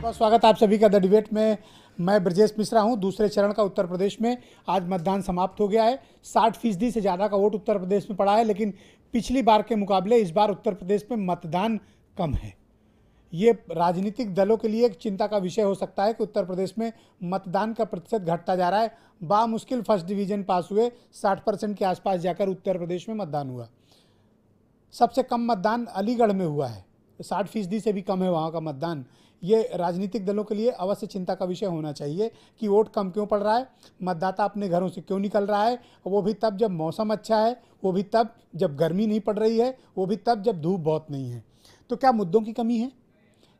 बहुत स्वागत आप सभी का द डिबेट में। मैं ब्रजेश मिश्रा हूं। दूसरे चरण का उत्तर प्रदेश में आज मतदान समाप्त हो गया है। 60% से ज़्यादा का वोट उत्तर प्रदेश में पड़ा है, लेकिन पिछली बार के मुकाबले इस बार उत्तर प्रदेश में मतदान कम है। ये राजनीतिक दलों के लिए एक चिंता का विषय हो सकता है कि उत्तर प्रदेश में मतदान का प्रतिशत घटता जा रहा है। बामुश्किल फर्स्ट डिवीजन पास हुए 60% के आसपास जाकर उत्तर प्रदेश में मतदान हुआ। सबसे कम मतदान अलीगढ़ में हुआ है, 60% से भी कम है वहाँ का मतदान। ये राजनीतिक दलों के लिए अवश्य चिंता का विषय होना चाहिए कि वोट कम क्यों पड़ रहा है, मतदाता अपने घरों से क्यों निकल रहा है, वो भी तब जब मौसम अच्छा है, वो भी तब जब गर्मी नहीं पड़ रही है, वो भी तब जब धूप बहुत नहीं है। तो क्या मुद्दों की कमी है?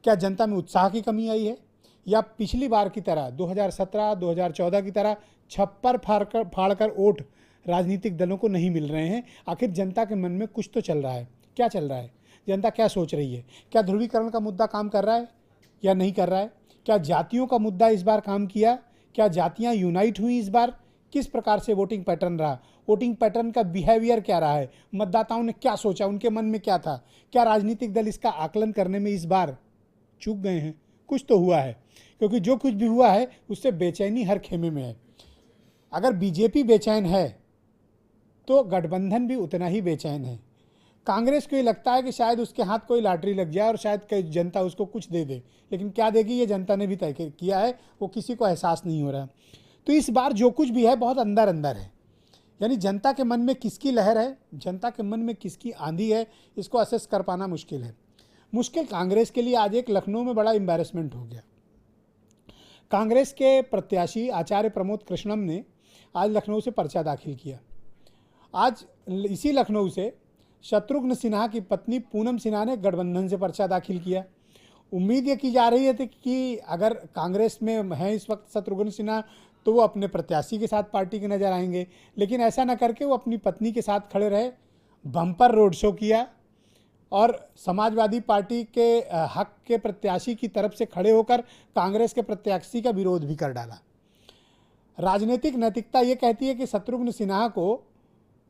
क्या जनता में उत्साह की कमी आई है, या पिछली बार की तरह 2017 2014 की तरह छप्पर फाड़कर वोट राजनीतिक दलों को नहीं मिल रहे हैं? आखिर जनता के मन में कुछ तो चल रहा है। क्या चल रहा है? जनता क्या सोच रही है? क्या ध्रुवीकरण का मुद्दा काम कर रहा है या नहीं कर रहा है? क्या जातियों का मुद्दा इस बार काम किया? क्या जातियां यूनाइट हुई इस बार? किस प्रकार से वोटिंग पैटर्न रहा? वोटिंग पैटर्न का बिहेवियर क्या रहा है? मतदाताओं ने क्या सोचा? उनके मन में क्या था? क्या राजनीतिक दल इसका आकलन करने में इस बार चूक गए हैं? कुछ तो हुआ है, क्योंकि जो कुछ भी हुआ है उससे बेचैनी हर खेमे में है। अगर बीजेपी बेचैन है तो गठबंधन भी उतना ही बेचैन है। कांग्रेस को ये लगता है कि शायद उसके हाथ कोई लॉटरी लग जाए और शायद जनता उसको कुछ दे दे, लेकिन क्या देगी ये जनता ने भी तय किया है, वो किसी को एहसास नहीं हो रहा। तो इस बार जो कुछ भी है बहुत अंदर अंदर है, यानी जनता के मन में किसकी लहर है, जनता के मन में किसकी आंधी है, इसको असेस कर पाना मुश्किल है। मुश्किल कांग्रेस के लिए आज एक लखनऊ में बड़ा एम्बैरेसमेंट हो गया। कांग्रेस के प्रत्याशी आचार्य प्रमोद कृष्णम ने आज लखनऊ से पर्चा दाखिल किया। आज इसी लखनऊ से शत्रुघ्न सिन्हा की पत्नी पूनम सिन्हा ने गठबंधन से पर्चा दाखिल किया। उम्मीद ये की जा रही है कि अगर कांग्रेस में हैं इस वक्त शत्रुघ्न सिन्हा तो वो अपने प्रत्याशी के साथ पार्टी के नज़र आएंगे, लेकिन ऐसा न करके वो अपनी पत्नी के साथ खड़े रहे, बम्पर रोड शो किया और समाजवादी पार्टी के हक के प्रत्याशी की तरफ से खड़े होकर कांग्रेस के प्रत्याशी का विरोध भी कर डाला। राजनीतिक नैतिकता ये कहती है कि शत्रुघ्न सिन्हा को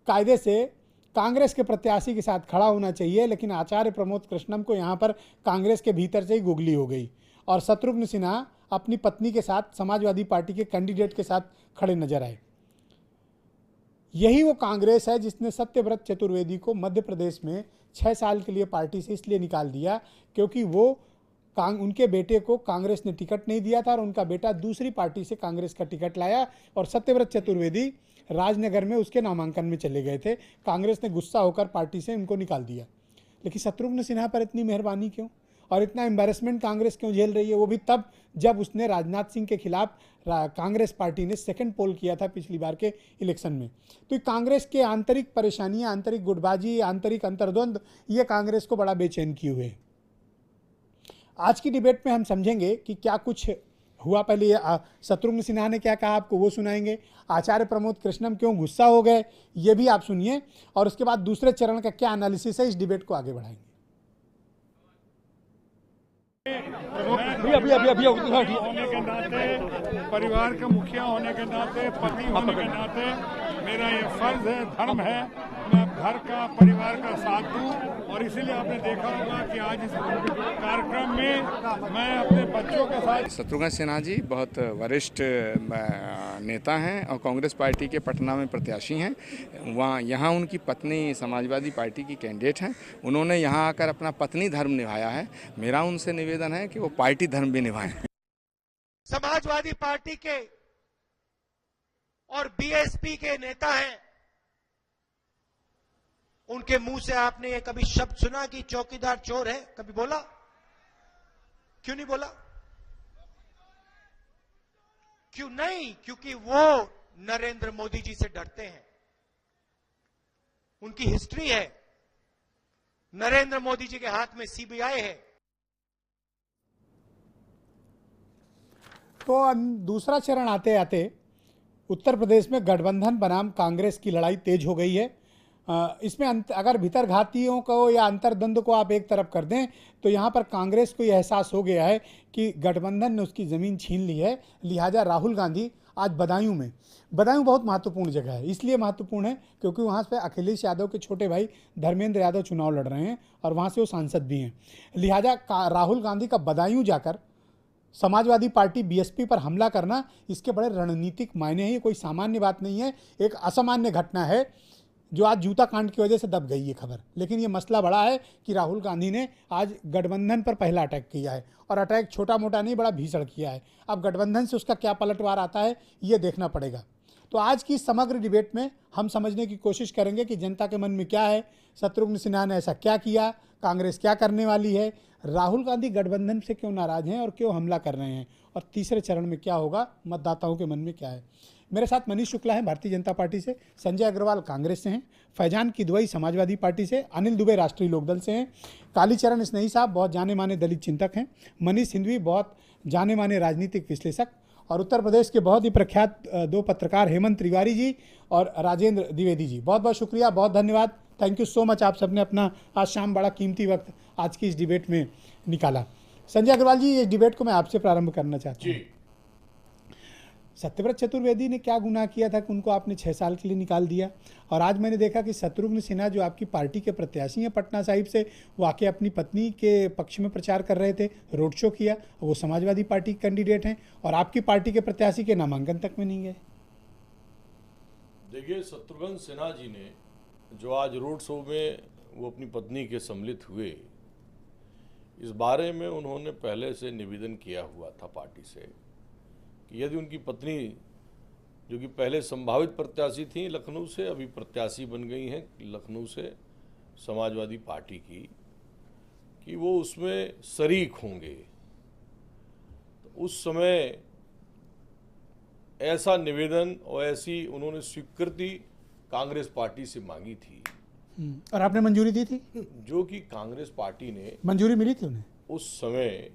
कायदे से कांग्रेस के प्रत्याशी के साथ खड़ा होना चाहिए, लेकिन आचार्य प्रमोद कृष्णम को यहाँ पर कांग्रेस के भीतर से ही गुगली हो गई और शत्रुघ्न सिन्हा अपनी पत्नी के साथ समाजवादी पार्टी के कैंडिडेट के साथ खड़े नजर आए। यही वो कांग्रेस है जिसने सत्यव्रत चतुर्वेदी को मध्य प्रदेश में 6 साल के लिए पार्टी से इसलिए निकाल दिया क्योंकि वो उनके बेटे को कांग्रेस ने टिकट नहीं दिया था और उनका बेटा दूसरी पार्टी से कांग्रेस का टिकट लाया और सत्यव्रत चतुर्वेदी राजनगर में उसके नामांकन में चले गए थे। कांग्रेस ने गुस्सा होकर पार्टी से उनको निकाल दिया। लेकिन शत्रुघ्न सिन्हा पर इतनी मेहरबानी क्यों और इतना एम्बैरेसमेंट कांग्रेस क्यों झेल रही है? वो भी तब जब उसने राजनाथ सिंह के खिलाफ कांग्रेस पार्टी ने सेकंड पोल किया था पिछली बार के इलेक्शन में। तो कांग्रेस के आंतरिक परेशानियां, आंतरिक गुटबाजी, आंतरिक अंतर्द्वंद, ये कांग्रेस को बड़ा बेचैन किए हुए। आज की डिबेट में हम समझेंगे कि क्या कुछ हुआ। पहले शत्रुघ्न सिन्हा ने क्या कहा आपको वो सुनाएंगे, आचार्य प्रमोद कृष्णम क्यों गुस्सा हो गए ये भी आप सुनिए, और उसके बाद दूसरे चरण का क्या एनालिसिस है, इस डिबेट को आगे बढ़ाएंगे। अभी होने के नाते, परिवार का मुखिया होने के नाते, पति होने के नाते मेरा ये फर्ज है, धर्म है, मैं घर का, परिवार का साथ दूं। और इसीलिए आपने देखा होगा कि आज इस कार्यक्रम में मैं अपने बच्चों के साथ। शत्रुघ्न सिन्हा जी बहुत वरिष्ठ नेता हैं और कांग्रेस पार्टी के पटना में प्रत्याशी हैं। यहाँ उनकी पत्नी समाजवादी पार्टी की कैंडिडेट हैं। उन्होंने यहाँ आकर अपना पत्नी धर्म निभाया है। मेरा उनसे निवेदन है कि वो पार्टी धर्म भी निभाएं। समाजवादी पार्टी के और बीएसपी के नेता हैं, उनके मुंह से आपने ये कभी शब्द सुना कि चौकीदार चोर है? कभी बोला? क्यों नहीं बोला? क्यों नहीं? क्योंकि वो नरेंद्र मोदी जी से डरते हैं। उनकी हिस्ट्री है, नरेंद्र मोदी जी के हाथ में सीबीआई है। तो दूसरा चरण आते आते उत्तर प्रदेश में गठबंधन बनाम कांग्रेस की लड़ाई तेज हो गई है। इसमें अगर भीतर घातियों को या अंतर्द्वंद को आप एक तरफ कर दें तो यहाँ पर कांग्रेस को यह एहसास हो गया है कि गठबंधन ने उसकी ज़मीन छीन ली है। लिहाजा राहुल गांधी आज बदायूं में, बदायूं बहुत महत्वपूर्ण जगह है, इसलिए महत्वपूर्ण है क्योंकि वहाँ पे अखिलेश यादव के छोटे भाई धर्मेंद्र यादव चुनाव लड़ रहे हैं और वहाँ से वो सांसद भी हैं। लिहाजा राहुल गांधी का बदायूं जाकर समाजवादी पार्टी बीएसपी पर हमला करना, इसके बड़े रणनीतिक मायने हैं। ये कोई सामान्य बात नहीं है, एक असामान्य घटना है जो आज जूता कांड की वजह से दब गई है खबर। लेकिन ये मसला बड़ा है कि राहुल गांधी ने आज गठबंधन पर पहला अटैक किया है, और अटैक छोटा मोटा नहीं, बड़ा भीषण किया है। अब गठबंधन से उसका क्या पलटवार आता है ये देखना पड़ेगा। तो आज की समग्र डिबेट में हम समझने की कोशिश करेंगे कि जनता के मन में क्या है, शत्रुघ्न सिन्हा ने ऐसा क्या किया, कांग्रेस क्या करने वाली है, राहुल गांधी गठबंधन से क्यों नाराज हैं और क्यों हमला कर रहे हैं, और तीसरे चरण में क्या होगा, मतदाताओं के मन में क्या है। मेरे साथ मनीष शुक्ला हैं भारतीय जनता पार्टी से, संजय अग्रवाल कांग्रेस से हैं, फैजान किदवई समाजवादी पार्टी से, अनिल दुबे राष्ट्रीय लोकदल से हैं, कालीचरण स्नेही साहब बहुत जाने माने दलित चिंतक हैं, मनीष सिंघवी बहुत जाने माने राजनीतिक विश्लेषक, और उत्तर प्रदेश के बहुत ही प्रख्यात दो पत्रकार हेमंत तिवारी जी और राजेंद्र द्विवेदी जी। बहुत बहुत शुक्रिया, बहुत धन्यवाद, थैंक यू सो मच। आप सबने अपना आज शाम बड़ा कीमती वक्त आज की इस डिबेट में निकाला। संजय अग्रवाल जी, इस डिबेट को मैं आपसे प्रारंभ करना चाहता हूँ। सत्यव्रत चतुर्वेदी ने क्या गुनाह किया था कि उनको आपने 6 साल के लिए निकाल दिया, और आज मैंने देखा कि शत्रुघ्न सिन्हा जो आपकी पार्टी के प्रत्याशी हैं पटना साहिब से, वो आके अपनी पत्नी के पक्ष में प्रचार कर रहे थे, रोड शो किया, वो समाजवादी पार्टी के कैंडिडेट हैं, और आपकी पार्टी के प्रत्याशी के नामांकन तक में नहीं गए। देखिए, शत्रुघ्न सिन्हा जी ने जो आज रोड शो में वो अपनी पत्नी के सम्मिलित हुए, इस बारे में उन्होंने पहले से निवेदन किया हुआ था पार्टी से कि यदि उनकी पत्नी, जो कि पहले संभावित प्रत्याशी थी लखनऊ से, अभी प्रत्याशी बन गई हैं लखनऊ से समाजवादी पार्टी की, कि वो उसमें शरीक होंगे। तो उस समय ऐसा निवेदन और ऐसी उन्होंने स्वीकृति कांग्रेस पार्टी से मांगी थी, और आपने मंजूरी दी थी, जो कि कांग्रेस पार्टी ने मंजूरी मिली थी उन्हें, उस समय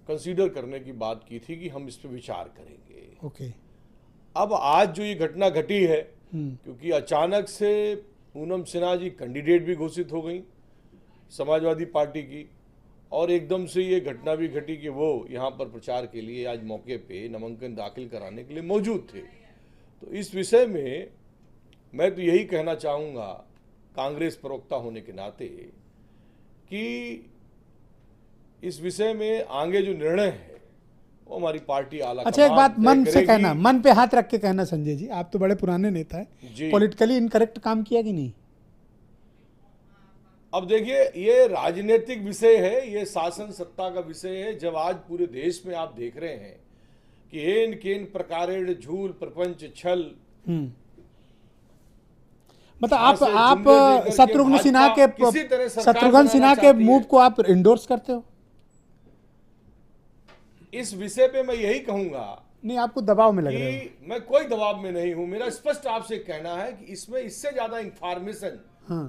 कंसीडर करने की बात की थी कि हम इस पे विचार करेंगे। ओके। अब आज जो ये घटना घटी है, क्योंकि अचानक से पूनम सिन्हा जी कैंडिडेट भी घोषित हो गई समाजवादी पार्टी की, और एकदम से ये घटना भी घटी कि वो यहाँ पर प्रचार के लिए आज मौके पे नामांकन दाखिल कराने के लिए मौजूद थे। तो इस विषय में मैं तो यही कहना चाहूँगा कांग्रेस प्रवक्ता होने के नाते कि इस विषय में आगे जो निर्णय है वो हमारी पार्टी आला। अच्छा, एक बात मन से कहना, मन पे हाथ रख के कहना संजय जी, आप तो बड़े पुराने नेता हैं, पॉलिटिकली इनकरेक्ट काम किया कि नहीं? अब देखिए, ये राजनीतिक विषय है, ये शासन सत्ता का विषय है। जब आज पूरे देश में आप देख रहे हैं कि एन केन प्रकारेण झूल प्रपंच छल, मतलब आप शत्रुघ्न सिन्हा के मूव को आप इंडोर्स करते हो? इस विषय पे मैं यही कहूंगा, नहीं, आपको दबाव में लग रहे हो। मैं कोई दबाव में नहीं हूं। मेरा स्पष्ट आपसे कहना है कि इसमें इससे ज्यादा इंफॉर्मेशन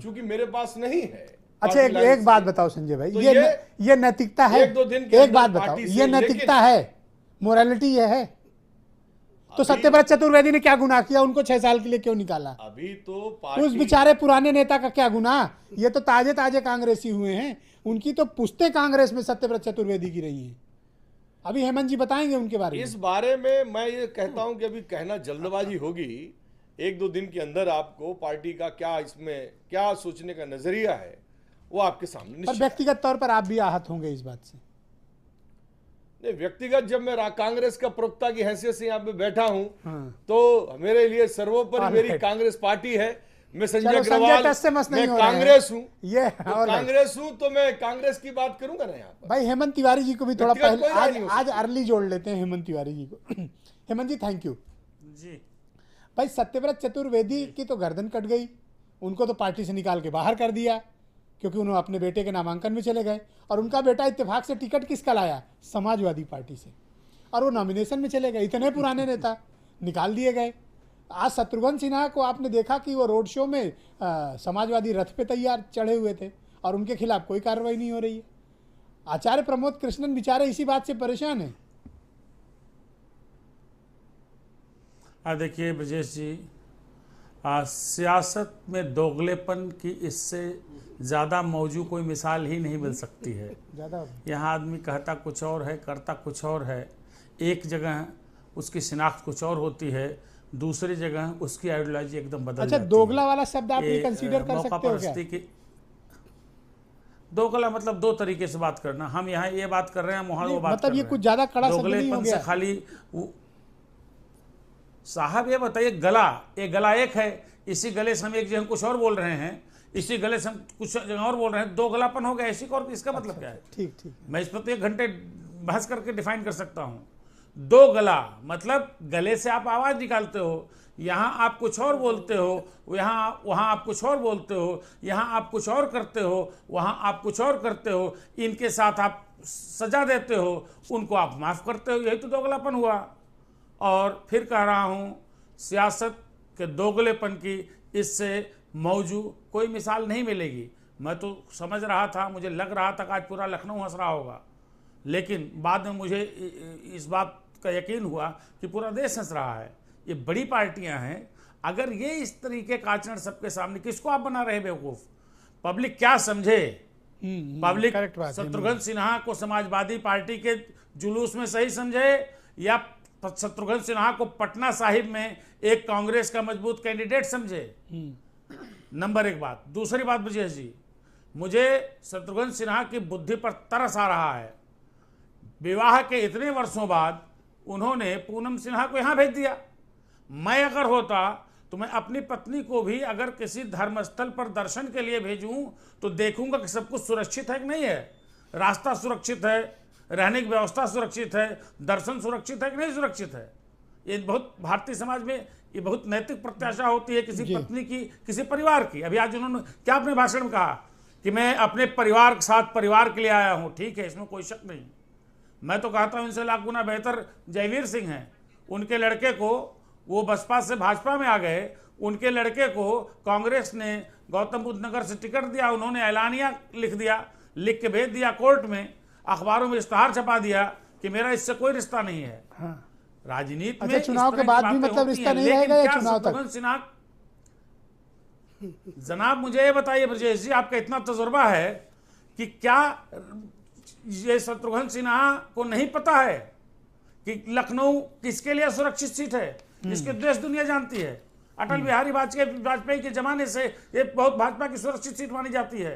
चूंकि मेरे पास नहीं है। अच्छा, एक बात बताओ संजय भाई, तो ये नैतिकता है? एक बात बताओ, ये नैतिकता है, मोरालिटी ये है? तो सत्यव्रत चतुर्वेदी ने क्या गुनाह किया, उनको 6 साल के लिए क्यों निकाला? अभी तो उस बेचारे पुराने नेता का क्या गुनाह? ये तो ताजे ताजे कांग्रेसी हुए हैं, उनकी तो पुश्तें कांग्रेस में सत्यव्रत चतुर्वेदी की रही हैं। अभी हेमंत जी बताएंगे उनके बारे में। इस बारे में मैं ये कहता हूं कि अभी कहना जल्दबाजी होगी। 1-2 दिन के अंदर आपको पार्टी का क्या इसमें क्या सोचने का नजरिया है वो आपके सामने। पर व्यक्तिगत तौर पर आप भी आहत होंगे इस बात से? नहीं, व्यक्तिगत जब मैं कांग्रेस का प्रवक्ता की हैसियत से यहाँ पे बैठा हूं, तो मेरे लिए सर्वोपरि मेरी कांग्रेस पार्टी है। मैं संजय अग्रवाल, मैं कांग्रेस हूँ, ये कांग्रेस हूँ, तो मैं कांग्रेस की बात करूंगा ना यहाँ पर। भाई हेमंत तिवारी जी को भी थोड़ा पहले आज अर्ली जोड़ लेते हैं हेमंत तिवारी जी को। हेमंत जी थैंक यू जी। भाई सत्यव्रत चतुर्वेदी की तो गर्दन कट गई, उनको तो पार्टी से निकाल के बाहर कर दिया क्योंकि उन्होंने अपने बेटे के नामांकन में चले गए, और उनका बेटा इत्तेफाक से टिकट किसका लाया? समाजवादी पार्टी से, और वो नॉमिनेशन में चले गए। इतने पुराने नेता निकाल दिए गए। आज शत्रुघ्न सिन्हा को आपने देखा कि वो रोड शो में समाजवादी रथ पे तैयार चढ़े हुए थे, और उनके खिलाफ कोई कार्रवाई नहीं हो रही है। आचार्य प्रमोद कृष्णन बेचारे इसी बात से परेशान हैं। देखिए ब्रजेश जी, सियासत में दोगलेपन की इससे ज़्यादा मौजू कोई मिसाल ही नहीं मिल सकती है। यहाँ आदमी कहता कुछ और है, करता कुछ और है। एक जगह उसकी शिनाख्त कुछ और होती है, दूसरी जगह उसकी आइडियोलॉजी एकदम बदल जाती है। दोगला वाला शब्द आप ये कंसीडर कर सकते हो क्या? दोगला मतलब दो तरीके से बात करना, हम यहाँ ये बात कर रहे हैं, वहाँ वो बात मतलब कर ये रहे कुछ हैं। ज्यादा कड़ा शब्द नहीं हो दोगलेपन गया? से खाली साहब ये बताइए, गला एक है, इसी गले से हम एक जगह कुछ और बोल रहे हैं, इसी गले से हम कुछ जगह और बोल रहे हैं, दो गलापन हो गया, ऐसी और इसका मतलब क्या है? ठीक ठीक। मैं इस पर तो 1 घंटे बहस करके डिफाइन कर सकता हूँ। दो गला मतलब गले से आप आवाज निकालते हो, यहाँ आप कुछ और बोलते हो, वहाँ आप कुछ और बोलते हो, यहाँ आप कुछ और करते हो, वहाँ आप कुछ और करते हो, इनके साथ आप सजा देते हो, उनको आप माफ करते हो, यही तो दोगलापन हुआ। और फिर कह रहा हूँ, सियासत के दोगलेपन की इससे मौजू कोई मिसाल नहीं मिलेगी। मैं तो समझ रहा था, मुझे लग रहा था कि आज पूरा लखनऊ हंस रहा होगा, लेकिन बाद में मुझे इस बात का यकीन हुआ कि पूरा देश हंस रहा है। ये बड़ी पार्टियां हैं, अगर ये इस तरीके का आचरण सबके सामने, किसको आप बना रहे बेवकूफ? पब्लिक क्या समझे? पब्लिक correct बात है। शत्रुघ्न सिन्हा को समाजवादी पार्टी के जुलूस में सही समझे, या शत्रुघ्न सिन्हा को पटना साहिब में एक कांग्रेस का मजबूत कैंडिडेट समझे? नंबर 1 बात। दूसरी बात ब्रजेश जी, मुझे शत्रुघ्न सिन्हा की बुद्धि पर तरस आ रहा है। विवाह के इतने वर्षों बाद उन्होंने पूनम सिन्हा को यहाँ भेज दिया। मैं अगर होता तो मैं अपनी पत्नी को भी अगर किसी धर्मस्थल पर दर्शन के लिए भेजूं तो देखूंगा कि सब कुछ सुरक्षित है कि नहीं है, रास्ता सुरक्षित है, रहने की व्यवस्था सुरक्षित है, दर्शन सुरक्षित है कि नहीं सुरक्षित है। ये बहुत भारतीय समाज में ये बहुत नैतिक प्रत्याशा होती है किसी पत्नी की, किसी परिवार की। अभी आज उन्होंने क्या अपने भाषण में कहा कि मैं अपने परिवार के साथ परिवार के लिए आया हूँ, ठीक है, इसमें कोई शक नहीं। मैं तो कहता हूँ इनसे लाख गुना बेहतर जयवीर सिंह हैं। उनके लड़के को, वो बसपा से भाजपा में आ गए, उनके लड़के को कांग्रेस ने गौतम बुद्ध नगर से टिकट दिया, उन्होंने ऐलानिया लिख दिया, लिख के भेज दिया कोर्ट में, अखबारों में इश्तहार छपा दिया कि मेरा इससे कोई रिश्ता नहीं है। हाँ। राजनीति अच्छा, में चुनाव के बाद भी मतलब रिश्ता नहीं रहेगा या चुनाव तक? सिन्हा, जनाब मुझे ये बताइए ब्रजेश जी, आपका इतना तजुर्बा है कि क्या ये शत्रुघ्न सिन्हा को नहीं पता है कि लखनऊ किसके लिए सुरक्षित सीट है, इसके देश दुनिया जानती है। अटल बिहारी वाजपेयी के जमाने से ये बहुत भाजपा की सुरक्षित सीट मानी जाती है,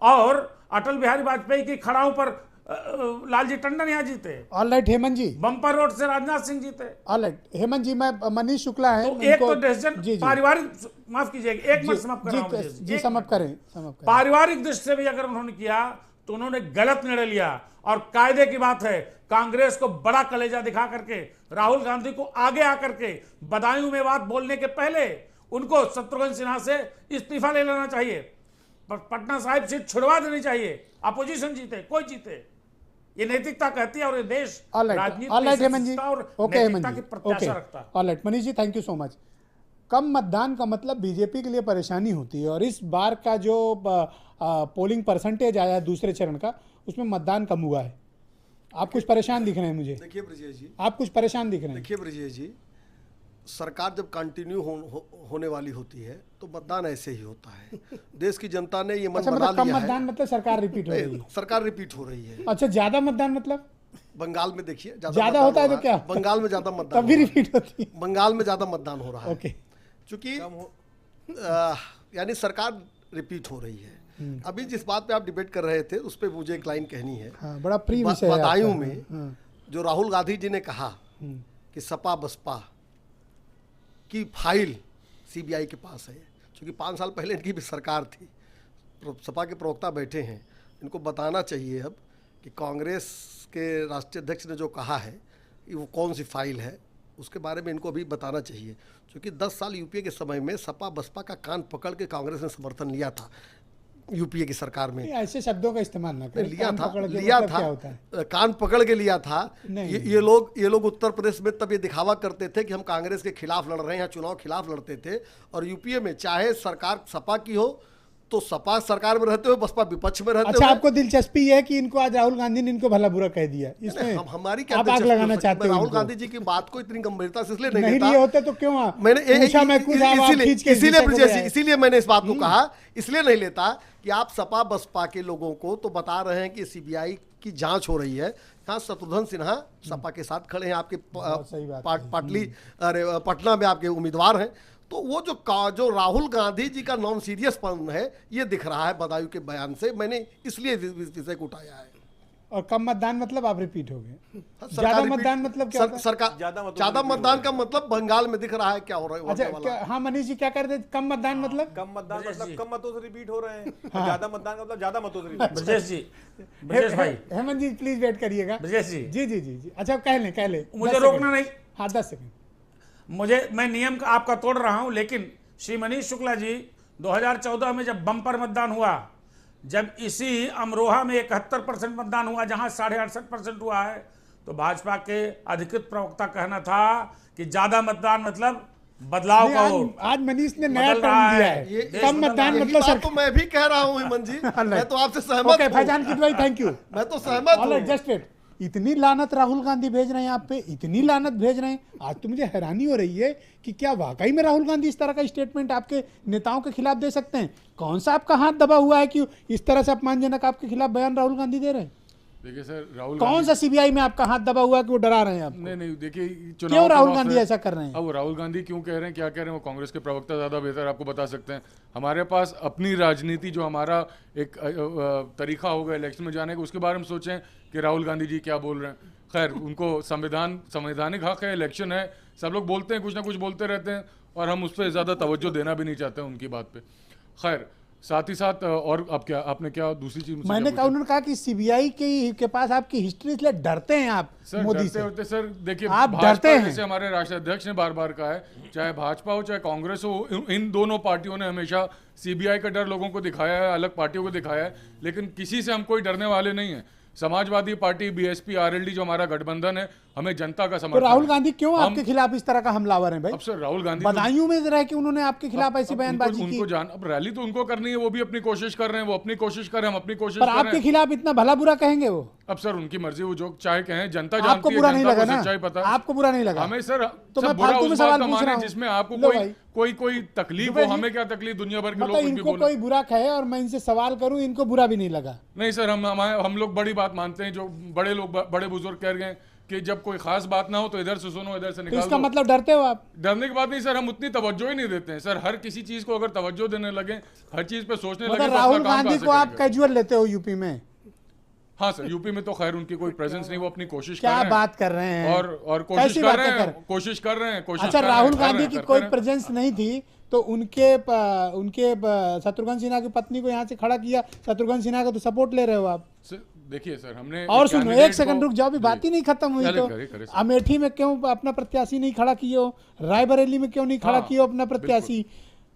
और अटल बिहारी वाजपेयी की खड़ाओं पर लालजी टंडन यहाँ जीते। ऑलराइट हेमंत जी, बम्पर रोड से राजनाथ सिंह जीते। ऑलराइट हेमंत जी, मैं मनीष शुक्ला है तो एक तो डिसीजन पारिवारिक, माफ कीजिएगा, एक मिनट समाप्त कर रहा हूं जी, समाप्त करें। पारिवारिक दृष्टि से भी अगर उन्होंने किया तो उन्होंने गलत निर्णय लिया। और कायदे की बात है, कांग्रेस को बड़ा कलेजा दिखा करके राहुल गांधी को आगे आकर के बदायूं में बात बोलने के पहले उनको शत्रुघ्न सिन्हा से इस्तीफा ले लेना चाहिए, पटना साहिब सीट छुड़वा देनी चाहिए, अपोजिशन जीते कोई जीते। ये नैतिकता कहती है, और ये देश ऑलराइट हेमंत जी, ओके हेमंत जी, प्रत्याशा रखता है। Alright Manish ji, thank you so much. कम मतदान का मतलब बीजेपी के लिए परेशानी होती है, और इस बार का जो पोलिंग परसेंटेज आया दूसरे चरण का, उसमें मतदान कम हुआ है। आप कुछ परेशान दिख रहे हैं मुझे। देखिए ब्रजेश जी, आप कुछ परेशान दिख रहे हैं। देखिए ब्रजेश जी, सरकार जब कंटिन्यू होने वाली होती है तो मतदान ऐसे ही होता है। देश की जनता ने ये मन अच्छा, बना मतलब कम लिया मतदान मतलब सरकार रिपीट हो रही है? सरकार रिपीट हो रही है। अच्छा, ज्यादा मतदान मतलब बंगाल में देखिए ज्यादा होता है तो क्या? बंगाल में ज्यादा मतदान तब भी रिपीट होती है। बंगाल में ज्यादा मतदान हो रहा है। ओके, चूंकि यानी सरकार रिपीट हो रही है। अभी जिस बात पे आप डिबेट कर रहे थे उस पर मुझे एक लाइन कहनी है। हाँ, बड़ा प्रिय विषय है बदायूं आपका। में हाँ, जो राहुल गांधी जी ने कहा कि सपा बसपा की फाइल सीबीआई के पास है, क्योंकि 5 साल पहले इनकी भी सरकार थी, सपा के प्रवक्ता बैठे हैं, इनको बताना चाहिए अब कि कांग्रेस के राष्ट्रीय अध्यक्ष ने जो कहा है कि वो कौन सी फाइल है, उसके बारे में इनको अभी बताना चाहिए। क्योंकि 10 साल यूपीए के समय में सपा बसपा का कान पकड़ के कांग्रेस ने समर्थन लिया था यूपीए की सरकार में। ऐसे शब्दों का इस्तेमाल ना करें। लिया कान था, पकड़ के लिया मतलब था, क्या होता है? कान पकड़ के लिया था। नहीं, ये लोग उत्तर प्रदेश में तब ये दिखावा करते थे कि हम कांग्रेस के खिलाफ लड़ रहे हैं, चुनाव खिलाफ लड़ते थे। और यूपीए में चाहे सरकार सपा की हो तो सपा सरकार में रहते हुए बसपा विपक्ष में रहते अच्छा, हुए। आपको दिलचस्पी है कि इनको आज राहुल गांधी ने इनको भला बुरा कह दिया, इसमें हमारी क्या आप आग लगाना चाहते हो? राहुल गांधी जी की बात को इतनी गंभीरता से इसलिए नहीं नहीं लेता। लिए होते तो क्यों मैंने इसीलिए इसीलिए मैंने इस बात को कहा, इसलिए नहीं लेता कि आप सपा बसपा के लोगों को तो बता रहे हैं कि सीबीआई की जांच हो रही है। यहाँ शत्रुघ्न सिन्हा सपा के साथ खड़े हैं, आपके पाटली, अरे पटना में आपके उम्मीदवार हैं, तो वो जो राहुल गांधी जी का नॉन सीरियसपन है ये दिख रहा है बदायूं के बयान से। मैंने इसलिए इस विषय को उठाया है। और कम मतदान मतलब आप रिपीट हो गए, सरकार ज्यादा रिपीट- मतदान मतलब क्या होता है? सरकार ज्यादा मतदान का मतलब बंगाल में दिख रहा है क्या हो रहा है। अच्छा क्या, हाँ मनीष जी क्या कर रहे थे? कम मतदान मतलब कम मतदान मतलब कम मतों से रिपीट हो रहे हैं, और ज्यादा मतदान का मतलब ज्यादा मतों से रिपीट। ब्रजेश जी, ब्रजेश भाई, हेमंत जी प्लीज वेट करिएगा। ब्रजेश जी, जी जी जी जी अच्छा कह लें मुझे 10 रोकना सेकंड। नहीं। हाँ 10 सेकंड। मैं नियम का आपका तोड़ रहा हूं, लेकिन श्री मनीष शुक्ला जी 2014 में जब बम्पर मतदान हुआ, जब इसी अमरोहा में 71% मतदान हुआ जहां 68.5% हुआ है, तो भाजपा के अधिकृत प्रवक्ता कहना था कि ज्यादा मतदान मतलब बदलाव का वोट। आज मनीष ने नया बदल टर्म रहा दिया है। है, कम मतदान यही मतलब बात तो मैं भी कह रहा हूँ हेमंत जी, मैं तो आपसे सहमत ओके हूँ। Faizan Kidwai thank you. मैं तो सहमत हूँ। जस्ट वेट, इतनी लानत राहुल गांधी भेज रहे हैं आप पे, इतनी लानत भेज रहे हैं। आज तो मुझे हैरानी हो रही है कि क्या वाकई में राहुल गांधी इस तरह का स्टेटमेंट आपके नेताओं के खिलाफ दे सकते हैं? कौन सा आपका हाथ दबा हुआ है कि इस तरह से अपमानजनक आपके खिलाफ बयान राहुल गांधी दे रहे हैं? देखिए सर, राहुल कौन सा सीबीआई में आपका हाथ दबा हुआ है कि वो डरा रहे हैं आपको? नहीं देखिए, क्यों राहुल गांधी ऐसा कर रहे हैं? अब राहुल गांधी क्यों कह रहे हैं, क्या कह रहे हैं, वो कांग्रेस के प्रवक्ता ज़्यादा बेहतर आपको बता सकते हैं। हमारे पास अपनी राजनीति, जो हमारा एक तरीका होगा इलेक्शन में जाने का, उसके बारे में सोचें कि राहुल गांधी जी क्या बोल रहे हैं। खैर, उनको संवैधानिक हक है, इलेक्शन है, सब लोग बोलते हैं, कुछ ना कुछ बोलते रहते हैं, और हम उस पर ज़्यादा तवज्जो देना भी नहीं चाहते हैं उनकी बात पे। खैर, साथ ही साथ और अब क्या आपने क्या दूसरी चीज मैंने कहा, उन्होंने कहा कि सीबीआई के पास आपकी हिस्ट्री, इसलिए डरते हैं आप मोदी से। सर देखिए, आप डरते हैं। जैसे हमारे राष्ट्रीय अध्यक्ष ने बार बार कहा है, चाहे भाजपा हो चाहे कांग्रेस हो, इन दोनों पार्टियों ने हमेशा सीबीआई का डर लोगों को दिखाया है, अलग पार्टियों को दिखाया है, लेकिन किसी से हम कोई डरने वाले नहीं है। समाजवादी पार्टी, बीएसपी, आरएलडी जो हमारा गठबंधन है, हमें जनता का समर्थन। तो राहुल गांधी क्यों आपके खिलाफ इस तरह का हमलावर हैं भाई? अब सर राहुल गांधी बदायूं में रह के उन्होंने आपके खिलाफ ऐसी बयानबाजी की। अब रैली तो उनको करनी है, वो भी अपनी कोशिश कर रहे हैं, वो अपनी कोशिश कर रहे हैं, हम अपनी कोशिश पर कर रहे हैं। आपके खिलाफ इतना भला बुरा कहेंगे वो? अब सर उनकी मर्जी, वो जो चाहे कहें, जनता आपको जानती है, बुरा नहीं लगा जनता को ना? सच्चाई पता है। आपको बुरा नहीं लगा? हमें सर तो मैं बुरा फालतू में उस सवाल बात का पूछ माने रहा हूं। जिसमें आपको लो भाई। कोई तकलीफ हो, हमें क्या तकलीफ, दुनिया भर के लोग मतलब कुछ भी इनको बोले। कोई बुरा कहे और मैं इनसे सवाल करूं, इनको बुरा भी नहीं लगा? नहीं सर, हम लोग बड़ी बात मानते हैं, जो बड़े लोग, बड़े बुजुर्ग कह रहे हैं कि जब कोई खास बात ना हो तो इधर से सुनो, इधर से तो निकाल इसका दो। मतलब डरते हो आप? डरने की बात नहीं सर, हम उतनी तवज्जो ही नहीं देते हैं सर। हर किसी चीज को अगर तवज्जो देने लगे, हर चीज पे सोचने लगे, मतलब तो राहुल अपना काम गांधी कहाँ से को आप करेंगे? कैजुअल लेते हो यूपी में? हाँ सर, यूपी में तो खैर उनकी कोई प्रेजेंस नहीं, वो अपनी कोशिश कर क्या रहे हैं। बात कर रहे हैं? और कोशिश कैसी कर बातें रहे हैं, कर- कोशिश कर रहे हैं, कोशिश अच्छा, कर रहे हैं, राहुल कर रहे गांधी हैं, की करते कोई रहे। प्रेजेंस नहीं थी तो उनके शत्रुघ्न सिन्हा की पत्नी को यहाँ से खड़ा किया। शत्रुघ्न सिन्हा का तो सपोर्ट ले रहे हो आप। देखिए सर, हमने और एक सुनो, कैंडिडेट एक सेकंड को- रुक जाओ, अभी जी। बात ही नहीं खत्म हुई। चले, तो करे सर। अमेठी में क्यों अपना प्रत्याशी नहीं खड़ा किए हो? रायबरेली में क्यों नहीं खड़ा हाँ, किए हो अपना प्रत्याशी?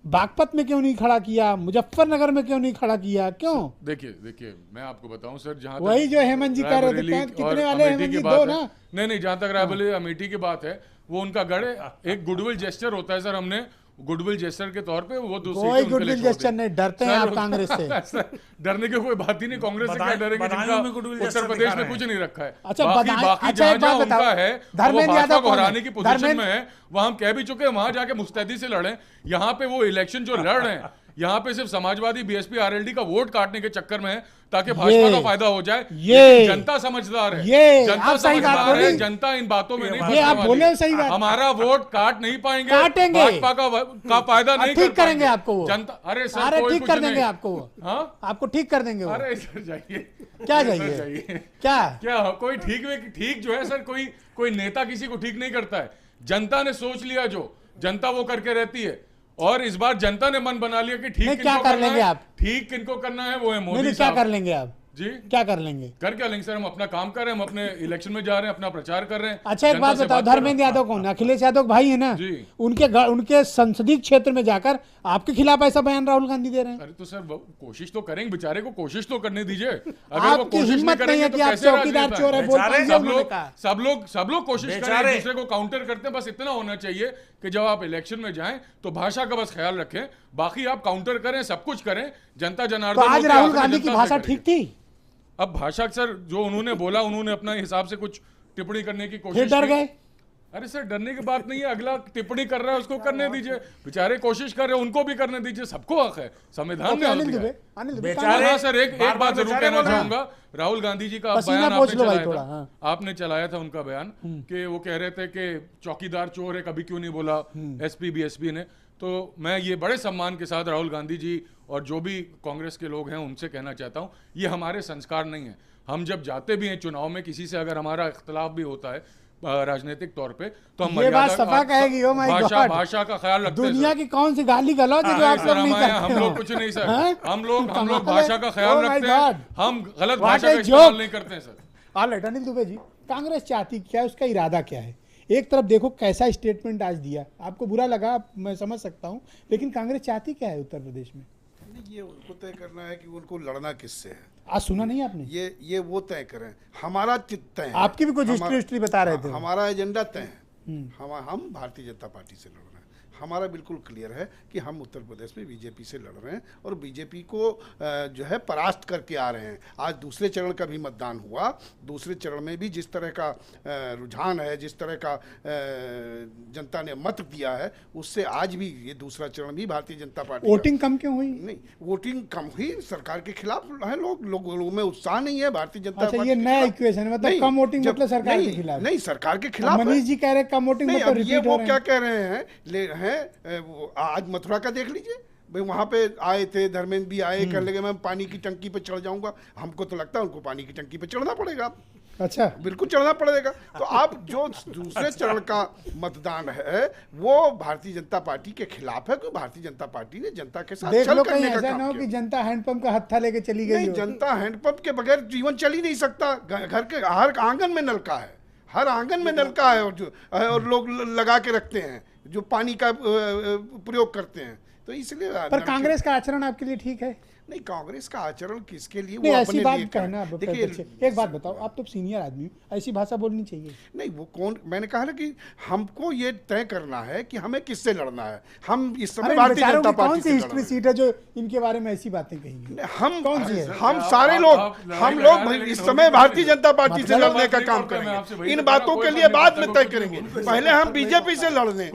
बागपत में क्यों नहीं खड़ा किया? मुजफ्फरनगर में क्यों नहीं खड़ा किया? क्यों? देखिए मैं आपको बताऊं सर, जहां वही जो हेमंत जी कह रहे थे, रायबरेली कितने और वाले अमेठी हेमंत की जी? बात दो है। ना? नहीं, जहां तक रायबरेली अमेठी की बात है, वो उनका गढ़ है, एक गुडविल जेस्चर होता है सर। हमने गुडविल जेस्चर के तौर पे वो दो कोई गुडविल जेस्चर नहीं, डरते हैं आप कांग्रेस से। सर, डरने की कोई बात ही नहीं, कांग्रेस से क्या डरेंगे, बदायूं में जिनका गुडविल उत्तर जेस्चर प्रदेश दिखा में रहे कुछ हैं। नहीं रखा है। अच्छा, बाकी अच्छा, एक जहां बात उनका बताओ, है, वो धर्मेंद्र भाजपा यादव को कौन है? हराने की पोजीशन धर्मेंद्र- में है, वहां हम कह भी चुके हैं, वहां जाके मुस्तैदी से लड़ें। यहाँ पे वो इलेक्शन जो लड़ रहे हैं, यहाँ पे सिर्फ समाजवादी, बीएसपी, आरएलडी का वोट काटने के चक्कर में है, ताकि भाजपा का फायदा हो जाए। लेकिन जनता समझदार है, जनता आप सही बात समझदार है, बोली। जनता इन बातों में नहीं ये फंसने आप वाली। बोले सही बात। हमारा वोट काट नहीं पाएंगे, काटेंगे। भाजपा का फायदा नहीं ठीक कर करेंगे पाएंगे। आपको वो। जनता, अरे सर, अरे कोई ठीक कुछ कर देंगे नहीं। आपको वो। हाँ, आपको ठीक कर देंगे वो। अरे सर जाइए, क्या सर जाइए? जाइए। क्या कोई ठीक जो है सर, कोई नेता किसी को ठीक नहीं करता है। जनता ने सोच लिया, जो जनता वो करके रहती है, और इस बार जनता ने मन बना लिया कि ठीक नहीं, क्या किनको कर करना लेंगे है, आप? ठीक किनको करना है, वो है नहीं, मोदी क्या साहब। कर लेंगे आप? जी, क्या कर लेंगे? कर क्या लेंगे सर, हम अपना काम कर रहे हैं, हम अपने इलेक्शन में जा रहे हैं, अपना प्रचार कर रहे हैं। अच्छा, एक जनता बात से बताओ, कर रहे हैं। धर्मेंद्र यादव कौन? अखिलेश यादव भाई है ना? जी। उनके संसदीय क्षेत्र में जाकर आपके खिलाफ ऐसा बयान राहुल गांधी दे रहे हैं। अरे तो सर, वो कोशिश तो करेंगे, बेचारे को कोशिश तो करने दीजिए। अगर वो आपकी कोशिश नहीं हिम्मत नहीं करेंगे है तो कि आप कैसे चौकीदार राजनीति चोर है, है? बोल पाएंगे सब उन्होंने कहा। सब लोग कोशिश करें, बेचारे। एक दूसरे को काउंटर करते हैं। बस इतना होना चाहिए कि जब आप इलेक्शन में जाएं तो भाषा का बस ख्याल रखें, बाकी आप काउंटर करें, सब कुछ करें, जनता तो जनार्दन आज होके राहुल आखिर गांधी की जनता भाषा से ठीक करेंगे। थी? अब भाषा सर, जो उन्होंने बोला, उन्होंने अपना हिसाब से कुछ टिप्पणी करने की फिर कोशिश डर की। गए? अरे सर डरने की बात नहीं है, अगला टिप्पणी कर रहा है उसको करने दीजिए, बेचारे कोशिश कर रहे हैं उनको भी करने दीजिए, सबको हक है, संविधान में हक दिया है। बेचारे हाँ सर, एक बात जरूर कहना चाहूंगा, राहुल गांधी जी का बयान आपने चलाया था उनका बयान कि वो कह रहे थे कि चौकीदार चोर है, कभी क्यों नहीं बोला एसपी बीएसपी ने। तो मैं ये बड़े सम्मान के साथ राहुल गांधी जी और जो भी कांग्रेस के लोग हैं उनसे कहना चाहता हूँ, ये हमारे संस्कार नहीं है। हम जब जाते भी हैं चुनाव में, किसी से अगर हमारा इख्तलाफ भी होता है राजनीतिक तौर पे, तो हम ये बात सफा कहेगी, ओ माय गॉड, भाषा का ख्याल रखते हैं। दुनिया की कौन सी गाली गलौज है जो आप लोग नहीं करते? हम लोग कुछ नहीं सर, हम लोग भाषा का ख्याल रखते हैं, हम गलत भाषा का इस्तेमाल नहीं करते हैं सर। ऑलराइट अनिल दुबे जी, कांग्रेस चाहती क्या है, उसका इरादा क्या है? एक तरफ देखो कैसा स्टेटमेंट आज दिया, आपको बुरा लगा, मैं समझ सकता हूं, लेकिन कांग्रेस चाहती क्या है उत्तर प्रदेश में? ये उनको तय करना है कि उनको लड़ना किससे है। आज सुना नहीं आपने? ये वो तय करें, हमारा तय है। आपकी भी कुछ हिस्ट्री बता रहे थे। हमारा एजेंडा तय है, हम भारतीय जनता पार्टी से लड़ रहे हैं। हमारा बिल्कुल क्लियर है कि हम उत्तर प्रदेश में बीजेपी से लड़ रहे हैं और बीजेपी को जो है परास्त करके आ रहे हैं। आज दूसरे चरण का भी मतदान हुआ, दूसरे चरण में भी जिस तरह का रुझान है, जिस तरह का जनता ने मत दिया है, उससे आज भी ये दूसरा चरण भी भारतीय जनता पार्टी। वोटिंग कम क्यों हुई? नहीं, वोटिंग कम हुई, सरकार के खिलाफ है लोगों में उत्साह नहीं है भारतीय जनता पार्टी। ये नया इक्वेशन है, मतलब कम वोटिंग मतलब सरकार के खिलाफ? नहीं, सरकार के खिलाफ। मनीष जी कह रहे कम वोटिंग मतलब ये वो क्या कह रहे हैं आज मथुरा का देख लीजिए भाई, वहां पे आए थे, धर्मेंद्र भी आए, कहने लगे मैं पानी की टंकी पे चढ़ जाऊंगा। हमको तो लगता है उनको पानी की टंकी पे चढ़ना पड़ेगा। अच्छा, बिल्कुल चढ़ना पड़ेगा। तो आप जो दूसरे चरण का मतदान है वो भारतीय जनता पार्टी के खिलाफ है, क्योंकि भारतीय जनता पार्टी ने जनता के साथ देख छल लो, करने कहीं का ऐसा काम ना हो किया। कि जनता हैंडपंप का हत्था लेके चली गई हो। जनता हैंडपंप के बगैर जीवन चल ही नहीं सकता। घर के हर आंगन में नलका है, हर आंगन में नलका है, और लोग लगा के रखते हैं जो पानी का प्रयोग करते हैं। तो इसलिए पर कांग्रेस का आचरण आपके लिए ठीक है? नहीं, कांग्रेस का आचरण किसके लिए? नहीं, वो ऐसी अपने बात लिए कहना। देखिए, एक बात बताओ, आप तो सीनियर आदमी हो, ऐसी भाषा बोलनी चाहिए नहीं। वो कौन, मैंने कहा ना कि हमको ये तय करना है कि हमें किससे लड़ना है। हम इस समय भारतीय जनता पार्टी से हिस्ट्री सीट है जो इनके बारे में ऐसी बातें कहेंगी? हम कौन सी है? हम सारे लोग, हम लोग इस समय भारतीय जनता पार्टी से लड़ने का काम करेंगे। इन बातों के लिए बाद में तय करेंगे, पहले हम बीजेपी से लड़ लें।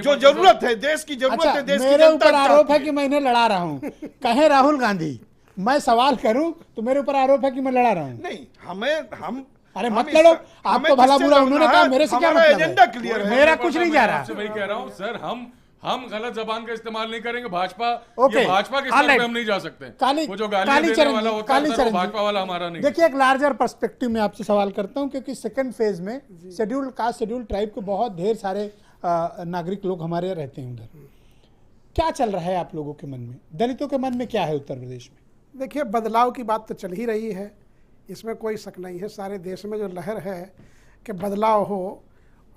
जो जरूरत है, देश की जरूरत है, देश की मेरे ऊपर जनता आरोप है कि मैं इन्हें लड़ा रहा हूँ, कहे राहुल गांधी। मैं सवाल करूं तो मेरे ऊपर आरोप है कि मैं लड़ा रहा हूं। नहीं, हम अरे मत लड़ो, आपको भला बुरा उन्होंने कहा, मेरे से क्या मतलब एजेंडा क्लियर है, मेरा कुछ नहीं जा रहा। वही कह रहा हूं सर, हम गलत जबान का इस्तेमाल नहीं करेंगे। भाजपा के स्तर पे हम नहीं जा सकते। वो जो गाली देने वाला होता है सर, वो भाजपा वाला हमारा नहीं। देखिए, एक लार्जर पर्सपेक्टिव में आपसे सवाल करता हूं, क्योंकि सेकंड फेज में शेड्यूल कास्ट, शेड्यूल ट्राइब के बहुत ढेर सारे नागरिक लोग हमारे रहते हैं उधर। क्या चल रहा है आप लोगों के मन में? दलितों के मन में क्या है उत्तर प्रदेश में? देखिए, बदलाव की बात तो चल ही रही है, इसमें कोई शक नहीं है। सारे देश में जो लहर है कि बदलाव हो,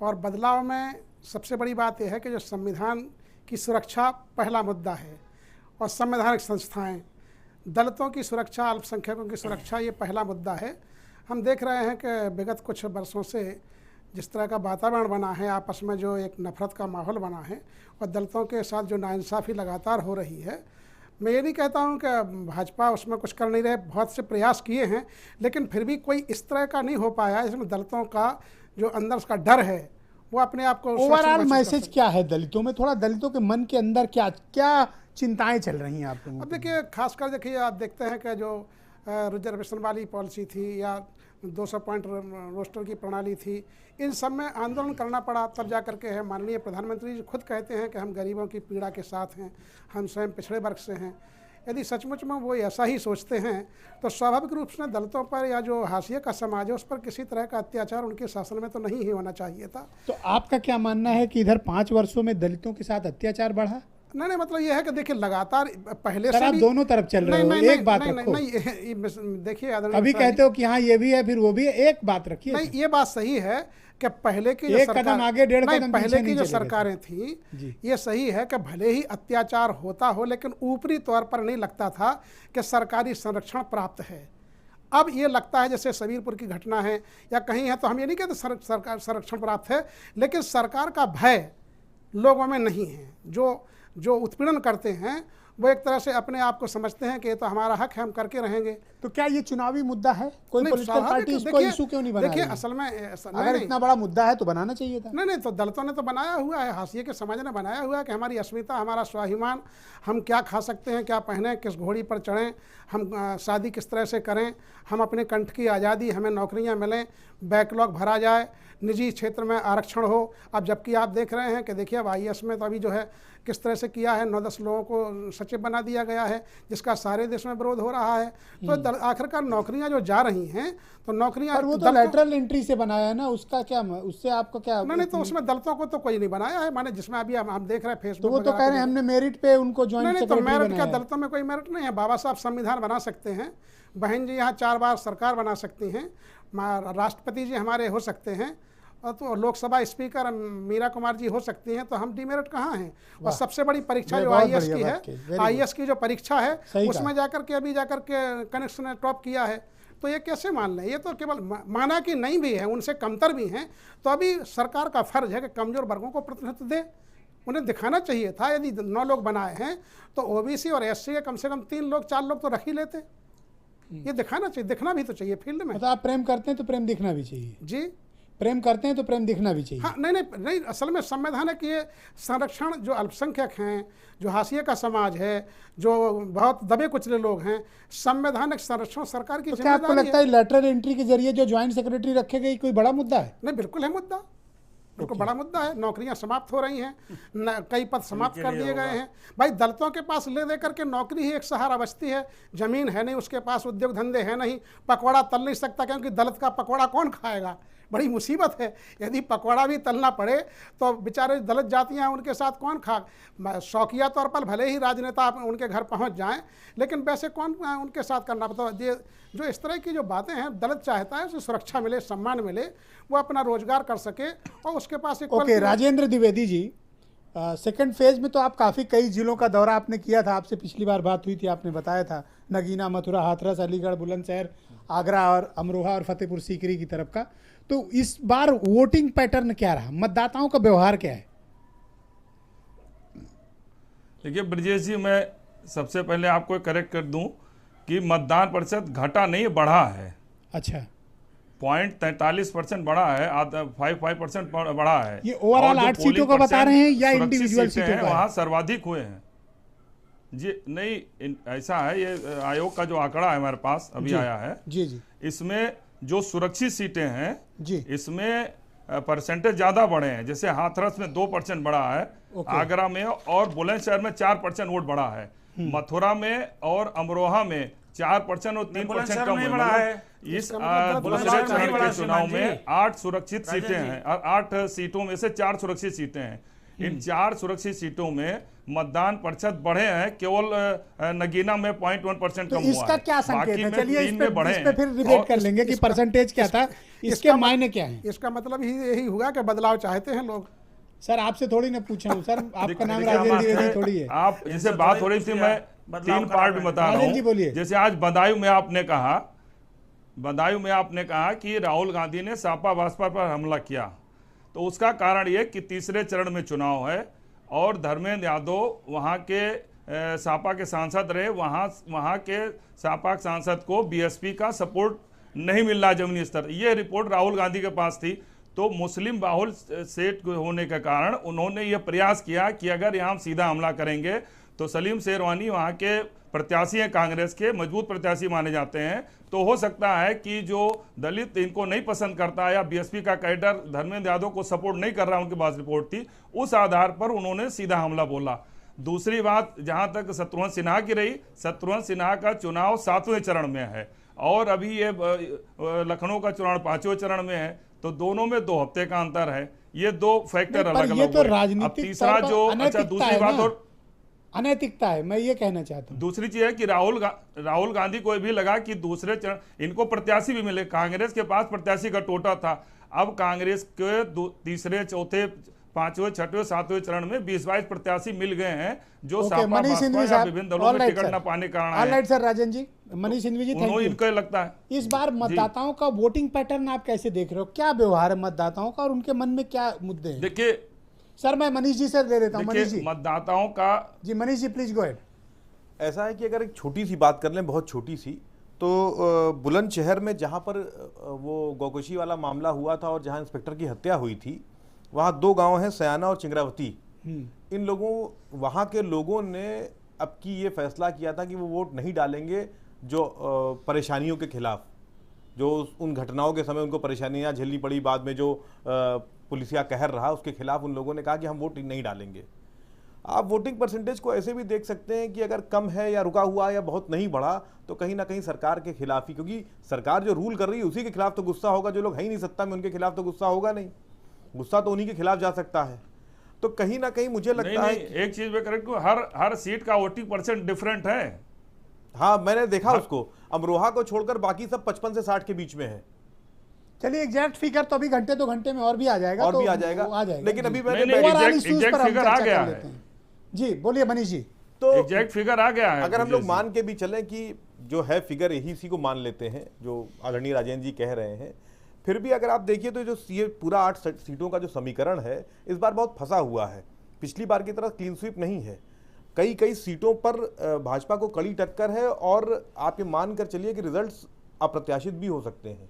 और बदलाव में सबसे बड़ी बात यह है कि जो संविधान की सुरक्षा पहला मुद्दा है, और संवैधानिक संस्थाएं, दलितों की सुरक्षा, अल्पसंख्यकों की सुरक्षा, ये पहला मुद्दा है। हम देख रहे हैं कि विगत कुछ वर्षों से जिस तरह का वातावरण बना है, आपस में जो एक नफरत का माहौल बना है, और दलितों के साथ जो नाइंसाफ़ी लगातार हो रही है, मैं ये नहीं कहता हूँ कि भाजपा उसमें कुछ कर नहीं रहे, बहुत से प्रयास किए हैं, लेकिन फिर भी कोई इस तरह का नहीं हो पाया जिसमें दलितों का जो अंदर उसका डर है वो अपने आप को। ओवरऑल मैसेज क्या है दलितों में? थोड़ा दलितों के मन के अंदर क्या क्या चिंताएं चल रही हैं आप लोगों? अब देखिए, खासकर देखिए, आप देखते हैं कि जो रिजर्वेशन वाली पॉलिसी थी या 200 पॉइंट रोस्टर की प्रणाली थी, इन सब में आंदोलन करना पड़ा, तब जा करके है। माननीय प्रधानमंत्री जी खुद कहते हैं कि हम गरीबों की पीड़ा के साथ हैं, हम स्वयं पिछड़े वर्ग से हैं। यदि सचमुच में वो ऐसा ही सोचते हैं तो स्वाभाविक रूप से दलितों पर या जो हाशिए का समाज है उस पर किसी तरह का अत्याचार उनके शासन में तो नहीं ही होना चाहिए था। तो आपका क्या मानना है कि इधर 5 वर्षों में दलितों के साथ अत्याचार बढ़ा? नहीं, मतलब ये है कि देखिए, लगातार पहले से भी दोनों तरफ चल रहे हो। एक बात रखो। नहीं, देखिए, अभी कहते हो कि हाँ ये भी है, फिर वो भी है, एक बात रखिए। नहीं, ये बात सही है कि पहले की जो कदम आगे, 1.5 कदम पहले की जो सरकारें थी, ये सही है कि भले ही अत्याचार होता हो, लेकिन ऊपरी तौर पर नहीं लगता था कि सरकारी संरक्षण प्राप्त है। अब ये लगता है जैसे सबीरपुर की घटना है या कहीं है, तो हम ये नहीं कहते सरकार संरक्षण प्राप्त है, लेकिन सरकार का भय लोगों में नहीं है। जो उत्पीड़न करते हैं वो एक तरह से अपने आप को समझते हैं कि ये तो हमारा हक है, हम करके रहेंगे। तो क्या ये चुनावी मुद्दा है? कोई नहीं, पॉलिटिकल स्वाभाविक पार्टी है। इसको देखिए- इशू क्यों नहीं बना देखिए रही है? असल में अगर इतना बड़ा मुद्दा है तो बनाना चाहिए था। नहीं, तो दलितों ने तो बनाया हुआ है, हाशिए के समाज ने बनाया हुआ है कि हमारी अस्मिता, हमारा स्वाभिमान, हम क्या खा सकते हैं, क्या पहने, किस घोड़ी पर चढ़ें, हम शादी किस तरह से करें, हम अपने कंठ की आज़ादी, हमें नौकरियां मिलें, बैकलॉग भरा जाए, निजी क्षेत्र में आरक्षण हो। अब जबकि आप देख रहे हैं कि देखिए अब IAS में तो अभी जो है किस तरह से किया है, 9-10 लोगों को सचिव बना दिया गया है, जिसका सारे देश में विरोध हो रहा है। तो आखिरकार नौकरियां जो जा रही हैं, तो नौकरियां, पर वो तो लेटरल एंट्री से बनाया है ना, उसका क्या, उससे आपको क्या? नहीं, तो उसमें दलितों को तो कोई नहीं बनाया है, माने जिसमें अभी हम देख रहे हैं फेसबुक। तो वो तो कह रहे हैं हमने मेरिट पे उनको ज्वाइंट नहीं, तो सेक्रेटरी मेरिट बनाया क्या, दलितों में कोई मेरिट नहीं है। बाबा साहब संविधान बना सकते हैं, बहन जी यहाँ 4 बार सरकार बना सकती हैं, राष्ट्रपति जी हमारे हो सकते हैं, और तो लोकसभा स्पीकर मीरा कुमार जी हो सकती हैं, तो हम डिमेरिट कहाँ हैं? और सबसे बड़ी परीक्षा जो IAS की है, IAS की जो परीक्षा है, उसमें जाकर के अभी जाकर के कनेक्शन ने टॉप किया है। तो ये कैसे मान लें? ये तो केवल माना कि नहीं भी है, उनसे कमतर भी हैं, तो अभी सरकार का फर्ज है कि कमजोर वर्गों को प्रतिनिधित्व दे। उन्हें दिखाना चाहिए था, यदि 9 लोग बनाए हैं तो OBC और SC के कम से कम 3 लोग 4 लोग तो रख ही लेते। ये दिखाना चाहिए, दिखना भी तो चाहिए फील्ड में। मतलब आप प्रेम करते हैं तो प्रेम दिखना भी चाहिए। जी, प्रेम करते हैं तो प्रेम दिखना भी चाहिए। हाँ, नहीं, असल में संवैधान है कि ये संरक्षण, जो अल्पसंख्यक हैं, जो हाशिए का समाज है, जो बहुत दबे कुचले लोग हैं, संवैधानिक संरक्षण सरकार की तो क्या आपको लगता है लेटरल एंट्री के जरिए जो ज्वाइंट सेक्रेटरी रखे गए कोई बड़ा मुद्दा है? नहीं, बिल्कुल है मुद्दा, बिल्कुल बड़ा मुद्दा है। नौकरियां समाप्त हो रही हैं, कई पद समाप्त कर दिए गए हैं। भाई दलितों के पास ले दे करके नौकरी ही एक सहारा बचती है, जमीन है नहीं उसके पास, उद्योग धंधे है नहीं, पकौड़ा तल नहीं सकता, क्योंकि दलित का पकौड़ा कौन खाएगा? बड़ी मुसीबत है। यदि पकौड़ा भी तलना पड़े तो बेचारे दलित जातियां, उनके साथ कौन खा? शौकिया तौर पर भले ही राजनेता उनके घर पहुंच जाएं, लेकिन वैसे कौन उनके साथ करना पड़ता है? जो इस तरह की जो बातें हैं, दलित चाहता है उसे सुरक्षा मिले, सम्मान मिले, वो अपना रोजगार कर सके, और उसके पास एक okay, Rajendra Dwivedi ji, second phase में तो आप काफ़ी कई जिलों का दौरा आपने किया था, आपसे पिछली बार बात हुई थी, आपने बताया था नगीना, मथुरा, हाथरस, अलीगढ़, बुलंदशहर, आगरा और अमरोहा और फतेहपुर सीकरी की तरफ का। तो इस बार वोटिंग पैटर्न क्या रहा, मतदाताओं का व्यवहार क्या है? देखिए ब्रजेश जी, मैं सबसे पहले आपको करेक्ट कर दूं कि मतदान प्रतिशत घटा नहीं, बढ़ा है। अच्छा, 0.43% बढ़ा है, 5% बढ़ा है। ये ओवरऑल 8 सीटों का बता रहे हैं या इंडिविजुअल सीटों का? वहाँ सर्वाधिक हुए हैं जी। नहीं, ऐसा है, ये आयोग का जो आंकड़ा है हमारे पास अभी आया है, जी, इसमें जो सुरक्षित सीटें हैं जी, इसमें परसेंटेज ज़्यादा बढ़े हैं। जैसे हाथरस में 2% बढ़ा है, आगरा में और बुलंदशहर में 4% वोट बढ़ा है, मथुरा में और अमरोहा में 4% और 3% कम बढ़ा है। इस दूसरे चरण के चुनाव में 8 सुरक्षित सीटें हैं, 8 सीटों में से 4 सुरक्षित सीटें हैं। इन 4 सुरक्षित सीटों में मतदान प्रतिशत बढ़े हैं, केवल नगीना में 0.1% कम हुआ है। इसका क्या संकेत है? चलिए इस पे फिर और डिबेट कर लेंगे कि परसेंटेज क्या था, इसके मायने क्या हैं? इसका मतलब यही हुआ कि बदलाव चाहते हैं लोग। सर आपसे थोड़ी ना पूछा हूँ सर, आपका नाम राजेंद्र द्विवेदी थोड़ी है। आप जैसे बात हो रही थी, मैं 3 पार्ट में बता रहा हूँ। जैसे आज बदायूं में आपने कहा कि राहुल गांधी ने सपा बसपा पर हमला किया, तो उसका कारण ये कि तीसरे चरण में चुनाव है और धर्मेंद्र यादव वहाँ के सपा के सांसद रहे, वहाँ के सपा सांसद को बीएसपी का सपोर्ट नहीं मिल रहा जमीनी स्तर। ये रिपोर्ट राहुल गांधी के पास थी। तो मुस्लिम बाहुल सेट होने के कारण उन्होंने ये प्रयास किया कि अगर यहाँ सीधा हमला करेंगे तो सलीम शेरवानी वहाँ के प्रत्याशी हैं, कांग्रेस के मजबूत प्रत्याशी माने जाते हैं, तो हो सकता है कि जो दलित इनको नहीं पसंद करता या बीएसपी का कैडर धर्मेंद्र यादव को सपोर्ट नहीं कर रहा, उनके पास रिपोर्ट थी, उस आधार पर उन्होंने सीधा हमला बोला। दूसरी बात जहां तक शत्रुघ्न सिन्हा की रही, शत्रुघ्न सिन्हा का चुनाव 7वें चरण में है और अभी ये लखनऊ का चुनाव 5वें चरण में है, तो दोनों में 2 हफ्ते का अंतर है। ये 2 फैक्टर अलग अलग तो राजनीतिक तीसरा जो दूसरी बात और अनैतिकता है, मैं ये कहना चाहता हूँ। दूसरी चीज है कि राहुल गांधी को भी लगा कि दूसरे चरण इनको प्रत्याशी भी मिले। कांग्रेस के पास प्रत्याशी का टोटा था, अब कांग्रेस के तीसरे, चौथे, 5वें, 6वें, 7वें चरण में 20-22 प्रत्याशी मिल गए हैं, जो विभिन्न दलों में टिकट न पाने कारण। Alright sir, Rajan ji, Manish Singhvi ji, thank you. इनको लगता है इस बार मतदाताओं का वोटिंग पैटर्न आप कैसे देख रहे हो? क्या व्यवहार है मतदाताओं का और उनके मन में क्या मुद्दे हैं? देखिए सर, मैं मनीष जी से दे देता हूं। मनीष जी, मतदाताओं का जी, Manish ji please go ahead. ऐसा है कि अगर एक छोटी सी बात कर लें, बहुत छोटी सी, तो बुलंदशहर में जहाँ पर वो गौकशी वाला मामला हुआ था और जहाँ इंस्पेक्टर की हत्या हुई थी, वहाँ 2 गांव हैं, सयाना और चिंगरावती। इन लोगों, वहाँ के लोगों ने अब की ये फैसला किया था कि वो वोट नहीं डालेंगे जो परेशानियों के खिलाफ, जो उन घटनाओं के समय उनको परेशानियाँ झेलनी पड़ी, बाद में जो पुलिसिया कहर रहा, उसके खिलाफ उन लोगों ने कहा कि हम वोट नहीं डालेंगे। आप वोटिंग परसेंटेज को ऐसे भी देख सकते हैं कि अगर कम है या रुका हुआ या बहुत नहीं बढ़ा, तो कहीं ना कहीं सरकार के खिलाफ ही, क्योंकि सरकार जो रूल कर रही है उसी के खिलाफ तो गुस्सा होगा। जो लोग है ही नहीं सत्ता में, उनके खिलाफ तो गुस्सा होगा नहीं, गुस्सा तो उन्हीं के खिलाफ जा सकता है। तो कहीं ना कहीं मुझे लगता है एक चीज में करेक्ट, हर सीट का वोटिंग परसेंट डिफरेंट है। हाँ, मैंने देखा उसको, अमरोहा को छोड़कर बाकी सब 55 से 60 के बीच में है। चलिए एग्जैक्ट फिगर तो अभी घंटे 2 घंटे में और भी आ जाएगा, और तो भी आ जाएगा, लेकिन अभी मैंने एग्जैक्ट फिगर आ गया है। जी बोलिए मनीष जी। तो एग्जैक्ट फिगर आ गया है। अगर हम लोग मान के भी चलें कि जो है फिगर यही सी को मान लेते हैं जो आदरणीय राजेंद्र जी कह रहे हैं, फिर भी अगर आप देखिए तो जो ये पूरा 8 सीटों का जो समीकरण है इस बार बहुत फंसा हुआ है। पिछली बार की तरह क्लीन स्वीप नहीं है, कई सीटों पर भाजपा को कड़ी टक्कर है और आप ये मान कर चलिए कि रिजल्ट्स अप्रत्याशित भी हो सकते हैं।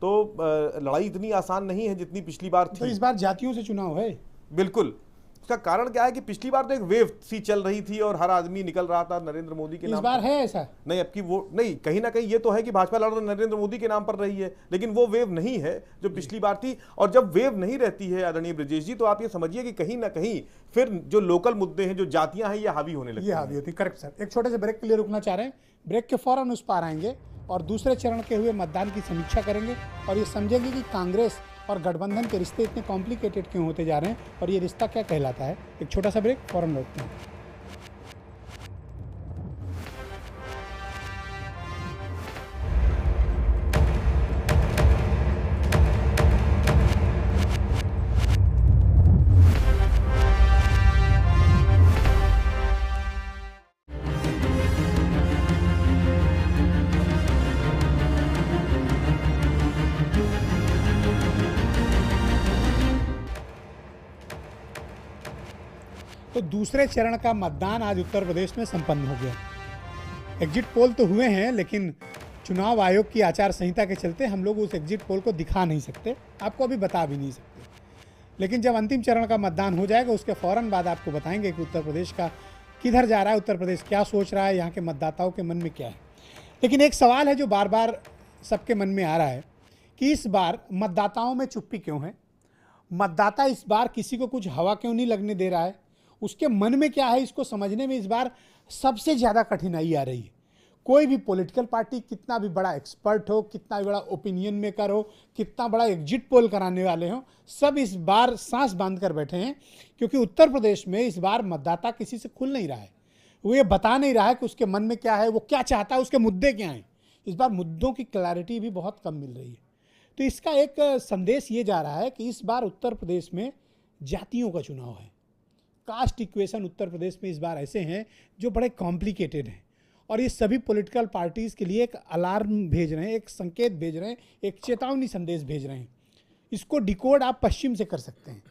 तो लड़ाई इतनी आसान नहीं है जितनी पिछली बार थी। तो इस बार जातियों से चुनाव है। बिल्कुल। उसका कारण क्या है कि पिछली बार तो एक वेव सी चल रही थी और हर आदमी निकल रहा था नरेंद्र मोदी के नाम पर। इस बार है ऐसा नहीं, अब की वो नहीं, कहीं ना कहीं ये तो है कि भाजपा लड़ नरेंद्र मोदी के नाम पर रही है, लेकिन वो वेव नहीं है जो पिछली बार थी। और जब वेव नहीं रहती है आदरणीय ब्रजेश जी, तो आप ये समझिए कि कहीं ना कहीं फिर जो लोकल मुद्दे हैं, जो जातियां हैं, ये हावी होने लगती हैं। ये हावी होती। Correct sir. एक छोटे से ब्रेक के लिए रुकना चाह रहे हैं, ब्रेक के फौरन उस पार आएंगे और दूसरे चरण के हुए मतदान की समीक्षा करेंगे और ये समझेंगे कि कांग्रेस और गठबंधन के रिश्ते इतने कॉम्प्लिकेटेड क्यों होते जा रहे हैं और ये रिश्ता क्या कहलाता है। एक छोटा सा ब्रेक, फौरन लौटते हैं। तो दूसरे चरण का मतदान आज उत्तर प्रदेश में संपन्न हो गया। एग्जिट पोल तो हुए हैं, लेकिन चुनाव आयोग की आचार संहिता के चलते हम लोग उस एग्जिट पोल को दिखा नहीं सकते, आपको अभी बता भी नहीं सकते। लेकिन जब अंतिम चरण का मतदान हो जाएगा उसके फ़ौरन बाद आपको बताएंगे कि उत्तर प्रदेश का किधर जा रहा है, उत्तर प्रदेश क्या सोच रहा है, यहाँ के मतदाताओं के मन में क्या है। लेकिन एक सवाल है जो बार बार सबके मन में आ रहा है कि इस बार मतदाताओं में चुप्पी क्यों है। मतदाता इस बार किसी को कुछ हवा क्यों नहीं लगने दे रहा है, उसके मन में क्या है, इसको समझने में इस बार सबसे ज़्यादा कठिनाई आ रही है। कोई भी पॉलिटिकल पार्टी कितना भी बड़ा एक्सपर्ट हो, कितना भी बड़ा ओपिनियन मेकर हो, कितना बड़ा एग्जिट पोल कराने वाले हो, सब इस बार सांस बांध कर बैठे हैं, क्योंकि उत्तर प्रदेश में इस बार मतदाता किसी से खुल नहीं रहा है। वो ये बता नहीं रहा है कि उसके मन में क्या है, वो क्या चाहता है, उसके मुद्दे क्या हैं। इस बार मुद्दों की क्लैरिटी भी बहुत कम मिल रही है। तो इसका एक संदेश ये जा रहा है कि इस बार उत्तर प्रदेश में जातियों का चुनाव है। कास्ट इक्वेशन उत्तर प्रदेश में इस बार ऐसे हैं जो बड़े कॉम्प्लिकेटेड हैं और ये सभी पॉलिटिकल पार्टीज़ के लिए एक अलार्म भेज रहे हैं, एक संकेत भेज रहे हैं, एक चेतावनी संदेश भेज रहे हैं। इसको डिकोड आप पश्चिम से कर सकते हैं।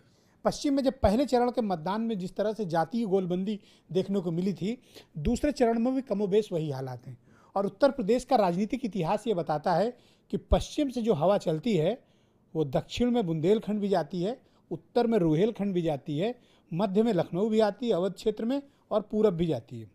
पश्चिम में जब पहले चरण के मतदान में जिस तरह से जातीय गोलबंदी देखने को मिली थी, दूसरे चरण में भी कमोबेश वही हालात हैं। और उत्तर प्रदेश का राजनीतिक इतिहास ये बताता है कि पश्चिम से जो हवा चलती है वो दक्षिण में बुंदेलखंड भी जाती है, उत्तर में रुहेलखंड भी जाती है, मध्य में लखनऊ भी आती है, अवध क्षेत्र में, और पूरब भी जाती है।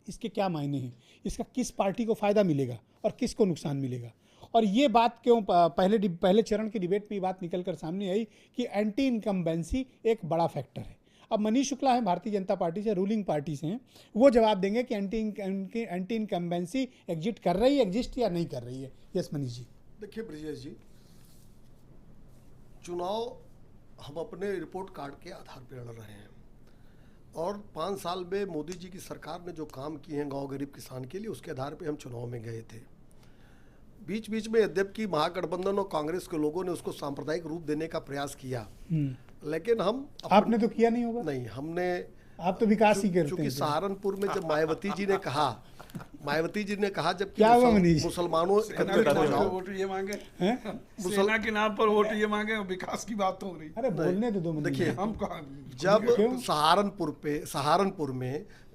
इसके क्या मायने हैं, इसका किस पार्टी को फ़ायदा मिलेगा और किसको नुकसान मिलेगा। और ये बात क्यों पहले चरण की डिबेट में ये बात निकल कर सामने आई कि एंटी इनकम्बेंसी एक बड़ा फैक्टर है। अब मनीष शुक्ला हैं भारतीय जनता पार्टी से, रूलिंग पार्टी से हैं, वो जवाब देंगे कि एंटी इनकम्बेंसी एग्जिट कर रही है, एग्जिस्ट या नहीं कर रही है। यस मनीष जी। देखिए ब्रजेश जी, चुनाव हम अपने रिपोर्ट कार्ड के आधार पर लड़ रहे हैं और 5 साल में मोदी जी की सरकार ने जो काम किए हैं गांव गरीब किसान के लिए, उसके आधार पे हम चुनाव में गए थे। बीच बीच में यद्यपि महागठबंधन और कांग्रेस के लोगों ने उसको सांप्रदायिक रूप देने का प्रयास किया, लेकिन हम आपने तो किया नहीं होगा। नहीं, हमने, आप तो विकास ही करते हैं। चूंकि सहारनपुर में जब मायावती जी ने कहा जब क्या हुआ मनीष, मुसलमानों वोट ये मांगे, सेना के नाम पर वोट ये मांगे, विकास की बात हो रही। अरे बोलने तो दो। देखिए, हम जब सहारनपुर में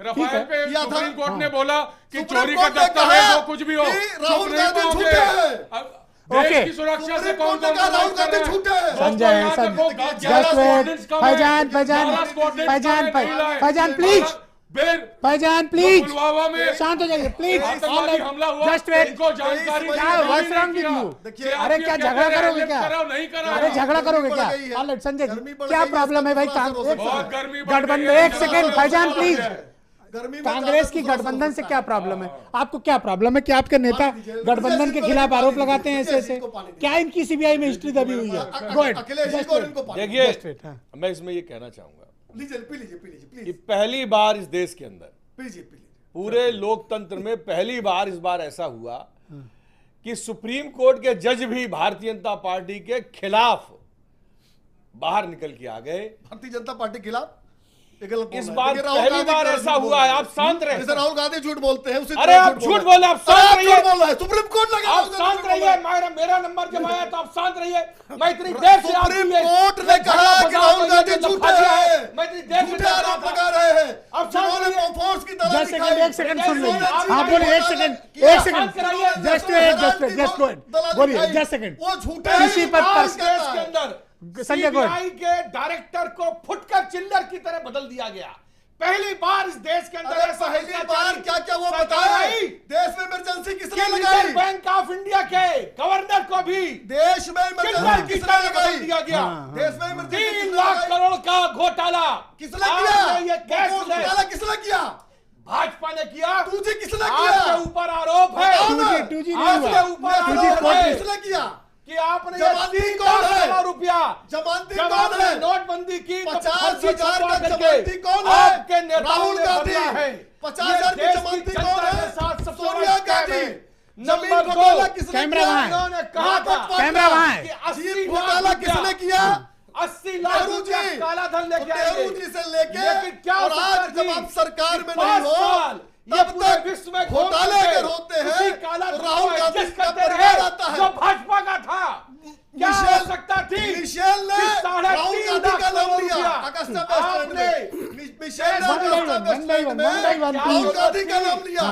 रफाल पे किया था। सुप्रीम कोर्ट ने बोला कि सुप्रीम चोरी का कोर्ट ने दस्तावेज कहा हो कुछ भी हो, कि राहुल सुप्रीम गांधी कोर्ट झूठे ने- हैं। अब ओके। देश की सुरक्षा से कौन कौन राहुल गांधी झूठे हैं। Sanjay just wait Faizan please Faizan please Pulwama में शांत हो जाइए प्लीज आतंकवादी हमला हुआ, जस्ट वेट इनको जानकारी क्या नहीं व्हाट्स रॉन्ग विद किया। यू देखिए, अरे क्या झगड़ा करोगे क्या कराओ, नहीं कराओ। अरे झगड़ा करोगे गर्मी क्या बढ़ गई है। ऑलराइट संजय गर्मी जी बढ़ क्या गई है, प्रॉब्लम है भाई इसका थोड़ा सा बहुत गर्मी बढ़ गई गठबंधन है, एक सेकेंड फैजान प्लीज गर्मी में कांग्रेस की ज्यादा गठबंधन से हो क्या सकता प्रॉब्लम है आपको क्या प्रॉब्लम है कि आपके नेता गठबंधन के खिलाफ आरोप लगाते हैं ऐसे ऐसे क्या इनकी सीबीआई में हिस्ट्री दबी हुई है गो अखिलेश जी को और इनको पानी देखिए हाँ। मैं इसमें ये कहना चाहूंगा लीजिए पी लीजिए कि प्लीज पहली बार इस देश के अंदर पीजिए पूरे लोकतंत्र में पहली बार इस बार ऐसा हुआ कि सुप्रीम कोर्ट के जज भी भारतीय जनता पार्टी के खिलाफ बाहर निकल के आ गए। भारतीय जनता पार्टी के खिलाफ इस बार पहली बार ऐसा हुआ है। आप शांत रहे। राहुल गांधी झूठ बोलते हैं उसी अरे आप झूठ बोले, आप शांत रहिए। बोल रहा है सुप्रीम कोर्ट लगा, आप शांत रहिए। मेरा नंबर जब आया तो आप शांत रहिए। मैं इतनी देर से सुप्रीम कोर्ट ने कहा कि राहुल गांधी झूठे हैं, मैं इतनी देर से आरोप लगा रहे हैं। अब जिन्होंने फोर्स की तरह एक सेकंड सुन लीजिए। हाँ बोलिए, एक सेकंड जस्ट बोलिए, जस्ट सेकंड। वो झूठे किसी पर देश के अंदर संजय गोयल सीबीआई के डायरेक्टर को फुटकर चिल्लर की तरह बदल दिया गया। पहली बार इस देश के अंदर ऐसा पहली बार क्या वो बताया। देश में इमरजेंसी किसने लगाई? रिजर्व बैंक ऑफ इंडिया के गवर्नर को भी देश में चिल्लर की तरह बदल दिया गया। देश में इमरजेंसी 3 लाख करोड़ का घोटाला किसने किया? ये कैश घोटाला किसने किया? भाजपा ने किया। तुझे किसने किया? आपके ऊपर आरोप है। आपके ऊपर आरोप है किसने किया कि आपने जमानती कौन है? रुपया जमानती कौन है? नोटबंदी की 50,000 का जमानती कौन है? आपके नेताओं राहुल ने गांधी। बदला है। 50,000 की जमानती कौन है? सोनिया गांधी। जमीन घोटाला किसने कैमरा किया? वहाँ है। उन्होंने कहा था कैमरा वहाँ है। कि 80 जीप लाख घोटाला किसने किया? 80 लाख नेहरू रुपया जी। काला धन लेके आएंगे। नेहरू जी से लेके लेकिन क्या और आज सरकार जब जी, आप सरकार में 5 नहीं हो साल ये तब पूरे तक विश्व में घोटाले घूम अगर के होते उसी हैं काला तो धन राहुल को गांधी adjust का करते परिवार रहे, आता है। जो भाजपा का था। क्या आवश्यकता थी? मिशेल ने कि 3.5 राहुल गांधी लाख का नाम करोड़ लिया रुपया अगस्ता आपने वेस्टलैंड में। मिशेल ने one by Agusta one, Westland में one by one, Rahul Gandhi का नाम लिया।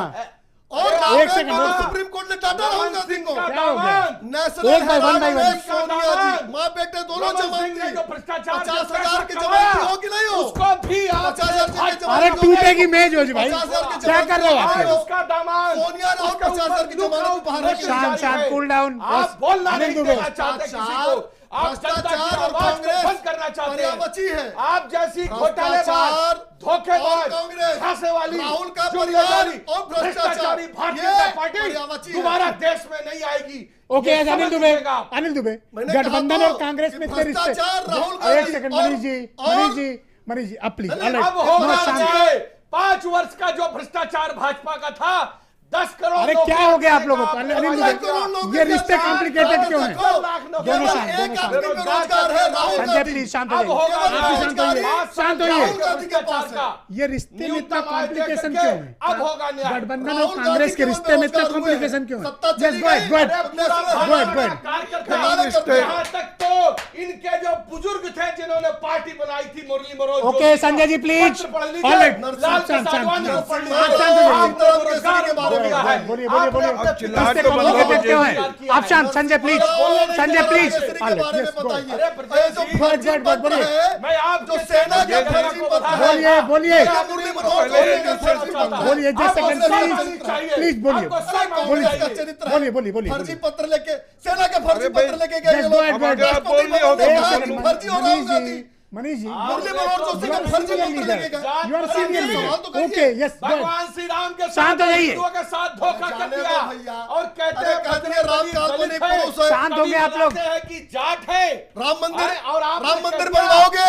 और एक आपने सेकंड, कहा एक सुप्रीम कोर्ट ने डांटा राहुल गांधी को। क्या हो गया? नेशनल एक by one by हेराल्ड में one। सोनिया जी माँ बेटे दोनों जमानती। जो भ्रष्टाचार 50,000 की जमानती हो कि नहीं हो? उसको भी आप 50,000 की अरे जमानती हो? टूटेगी मेज हो जी भाई, 50,000 की क्या कर रहे हो जमानती आप? हो? उसका दामाद सोनिया राहुल 50,000 की जमानत बाहर रखी। शांत शांत, कूल डाउन। आप बोलना अनिल नहीं दुबे। देना चाहते किसी को। आप जनता की भ्रष्टाचार और आवाज को कांग्रेस बंद करना चाहते पर्यावची है। हैं। आप जैसी घोटालेबाज, भ्रष्टाचार धोखेबाज, और कांग्रेस, झांसे वाली, राहुल का जुम्मेदारी, परिवार और भ्रष्टाचार, भ्रष्टाचारी भारतीय ये जनता पार्टी पर्यावची है। दोबारा देश में नहीं आएगी। ओके, ये अनिल समझ दुबे, लीजिएगा आप। अनिल दुबे, मैंने कहा गठबंधन तो और कांग्रेस में कि इतने रिश्ते। भ्रष्टाचार राहुल एक गांधी सेकंड और- मनीष जी, अब प्लीज। अब होगा न्याय। 5 वर्ष का जो भ्रष्टाचार भाजपा का था, 10 करोड़ अरे लोग क्या हो गया आप लोगों को? आपने अनिल वादा दुबे, किया। ये रिश्ते कॉम्प्लिकेटेड क्यों हैं? दोनों शांत। एक आदमी बेरोजगार है राहुल संजय गांधी। प्लीज शांत अब हो होगा जाइए, न्याय। शांत होइए, शांत राहुल होइए। गांधी के पास है। ये रिश्ते में इतना न्यूनतम आय कॉम्प्लिकेशन देकर क्यों के है? अब होगा न्याय। गठबंधन और राहुल कांग्रेस गांधी के केवल रिश्ते में इतना बेरोजगार हुए। कॉम्प्लिकेशन क्यों है? सत्ता यस, चली गो अहेड, गई। गो अहेड, अपने गो अहेड, गो अहेड। कार्यकर्ता यहाँ तक तो इनके जो बुजुर्ग थे जिन्होंने पार्टी बनाई थी, मुरली मनोहर ओके संजय जी प्लीज। पत्र पढ़ ऑल लीजिए। राइट, लाल शांत प्रसाद वानी को पढ़ लीजिए। आप शांत हो जाइए। आपने रोजगार के बारे में दिया है। बोलिए, बोलिए, बोलिए। आपने अपने रिश्ते पिता को कॉम्प्लिकेटेड क्यों है? किया आप शांत, संजय प्लीज, संजय प्लीज। के बारे में बताइए। अरे प्रदेश जो जी, फर्जी गॉड, गॉड, पत्र बोलिए। है, मैं आप जो सेना के फर्जी पत्र है, बोलिए, बोलिए, या मुरली मनोहर जोशी के फर्जी पत्र है। बोलिए, जस्ट सेकंड प्लीज, प्लीज बोलिए, आपको सब मालूम बोलिए, चाहिए। चरित्र बोलिए, बोलिए, बोलिए, फर्जी बोलिए। पत्र लेके सेना के फर्जी पत्र लेके गए Yes, ये go लोग। ahead, go ahead. Rashtrapati Bhavan में एक कहा सेकंड, कि फर्जी हो राहुल गांधी। मनीष जी, मुरली मनोहर जोशी का फर्जी पत्र लेके गए। यू आर सीनियर सवाल तो करिए। Okay, yes, go ahead. भगवान श्री राम के शांत हो जाइए। हिंदुओं के साथ धोखा कर जाने दो दिया भैया। और कहते अरे कहते हैं राम काल्पनिक पुरुष है। शांत हो गए आप लोग। कहते हैं कि जाट है राम मंदिर अरे, और आप राम मंदिर बनवाओगे?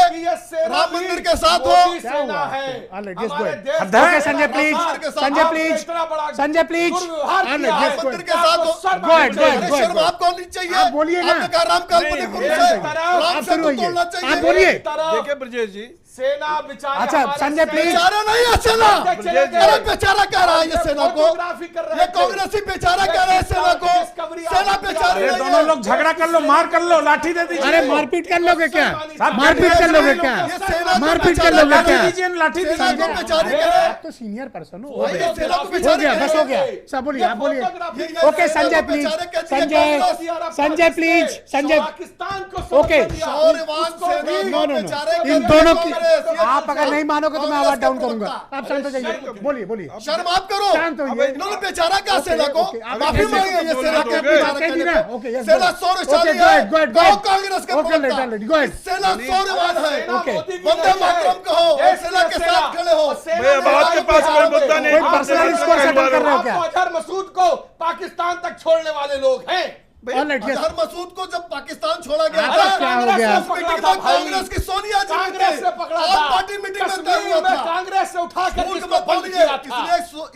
राम मंदिर के साथ हो? मोदी सेना है All right, yes, go हमारे ahead. देश Okay, में संजय प्लीज, संजय आपने प्लीज, इतना बड़ा संजय प्लीज। दुर्व्यवहार All किया right, है। yes, go मंदिर ahead. के साथ हो। शर्म Go ahead, go आनी ahead, अरे go शर्म ahead. आपको नहीं चाहिए? आप बोलिए ना। आपने कहा राम काल्पनिक नहीं, पुरुष एक है। तरफ राम आप से शुरू तो होइए। तोड़ना आप चाहिए। बोलिए। देखिए ब्रजेश जी, सेना बेचारे अच्छा, हमारे संजय प्लीज। बेचारा नहीं है सेना। चले गए। अरे बेचारा कह रहा है ये सेना को। फोटोग्राफी कर रहे ये थे। कांग्रेसी बेचारा कह रहे हैं सेना को। सेना बेचारी अरे नहीं दोनों है। लोग झगड़ा कर लो, मार कर लो, लाठी दे दीजिए। अरे मारपीट कर लोगे क्या? साहब, मारपीट कर लोगे क्या? ये सेना को मारपीट कर बेचारा लोगे कह रहे क्या? हैं। दीजिए, लाठी सेना दीजिए। को बेचारी अरे, कह रहे हैं। आप तो सीनियर पर्सन हो। भाई, ये सेना को हो बेचारी गया, कह बस रहे हो गया। हैं। सब बोलिए, आप बोलिए। ये ओके सेना संजय को प्लीज, बेचारे कहती है संजय, कांग्रेस। संजय प्लीज, संजय। पाकिस्तान को ओके। शौर्यवान सेना नो को नो बेचारे नो, कहती इन है दोनों की कांग्रेस। ये आप अगर नहीं मानोगे तो मैं कांग्रेस आवाज के डाउन प्रवक्ता। करूंगा। आप शांत हो जाइए, बोलिए, बोलिए। शर्म आप करो। शांत होइए। इन्होंने बेचारा कहा सेना को। ओके, आप माफी कैसे- मांगे ये सेना के बेचारा कह दी ना? कहने ओके, पे। यस, सेना गो सौर्यशाली अहेड, है। गो अहेड, कहो कांग्रेस के ओके, प्रवक्ता। Let, go ahead. सेना सौर्यवान है। ओके। वंदे मातरम कहो और सेना के साथ खड़े हो। भैया बात के पास कोई मुद्दा नहीं। कोई पर्सनल इसको सेटल कर रहे हो क्या? अजहर मसूद को पाकिस्तान तक छोड़ने वाले लोग हैं। अजहर मसूद को जब पाकिस्तान छोड़ा गया था, क्या हो गया? उस मीटिंग में कांग्रेस की सोनिया जी कांग्रेस से पकड़ा था, पार्टी मीटिंग में तय हुआ था, कांग्रेस से उठा कर इसको बंद किया था।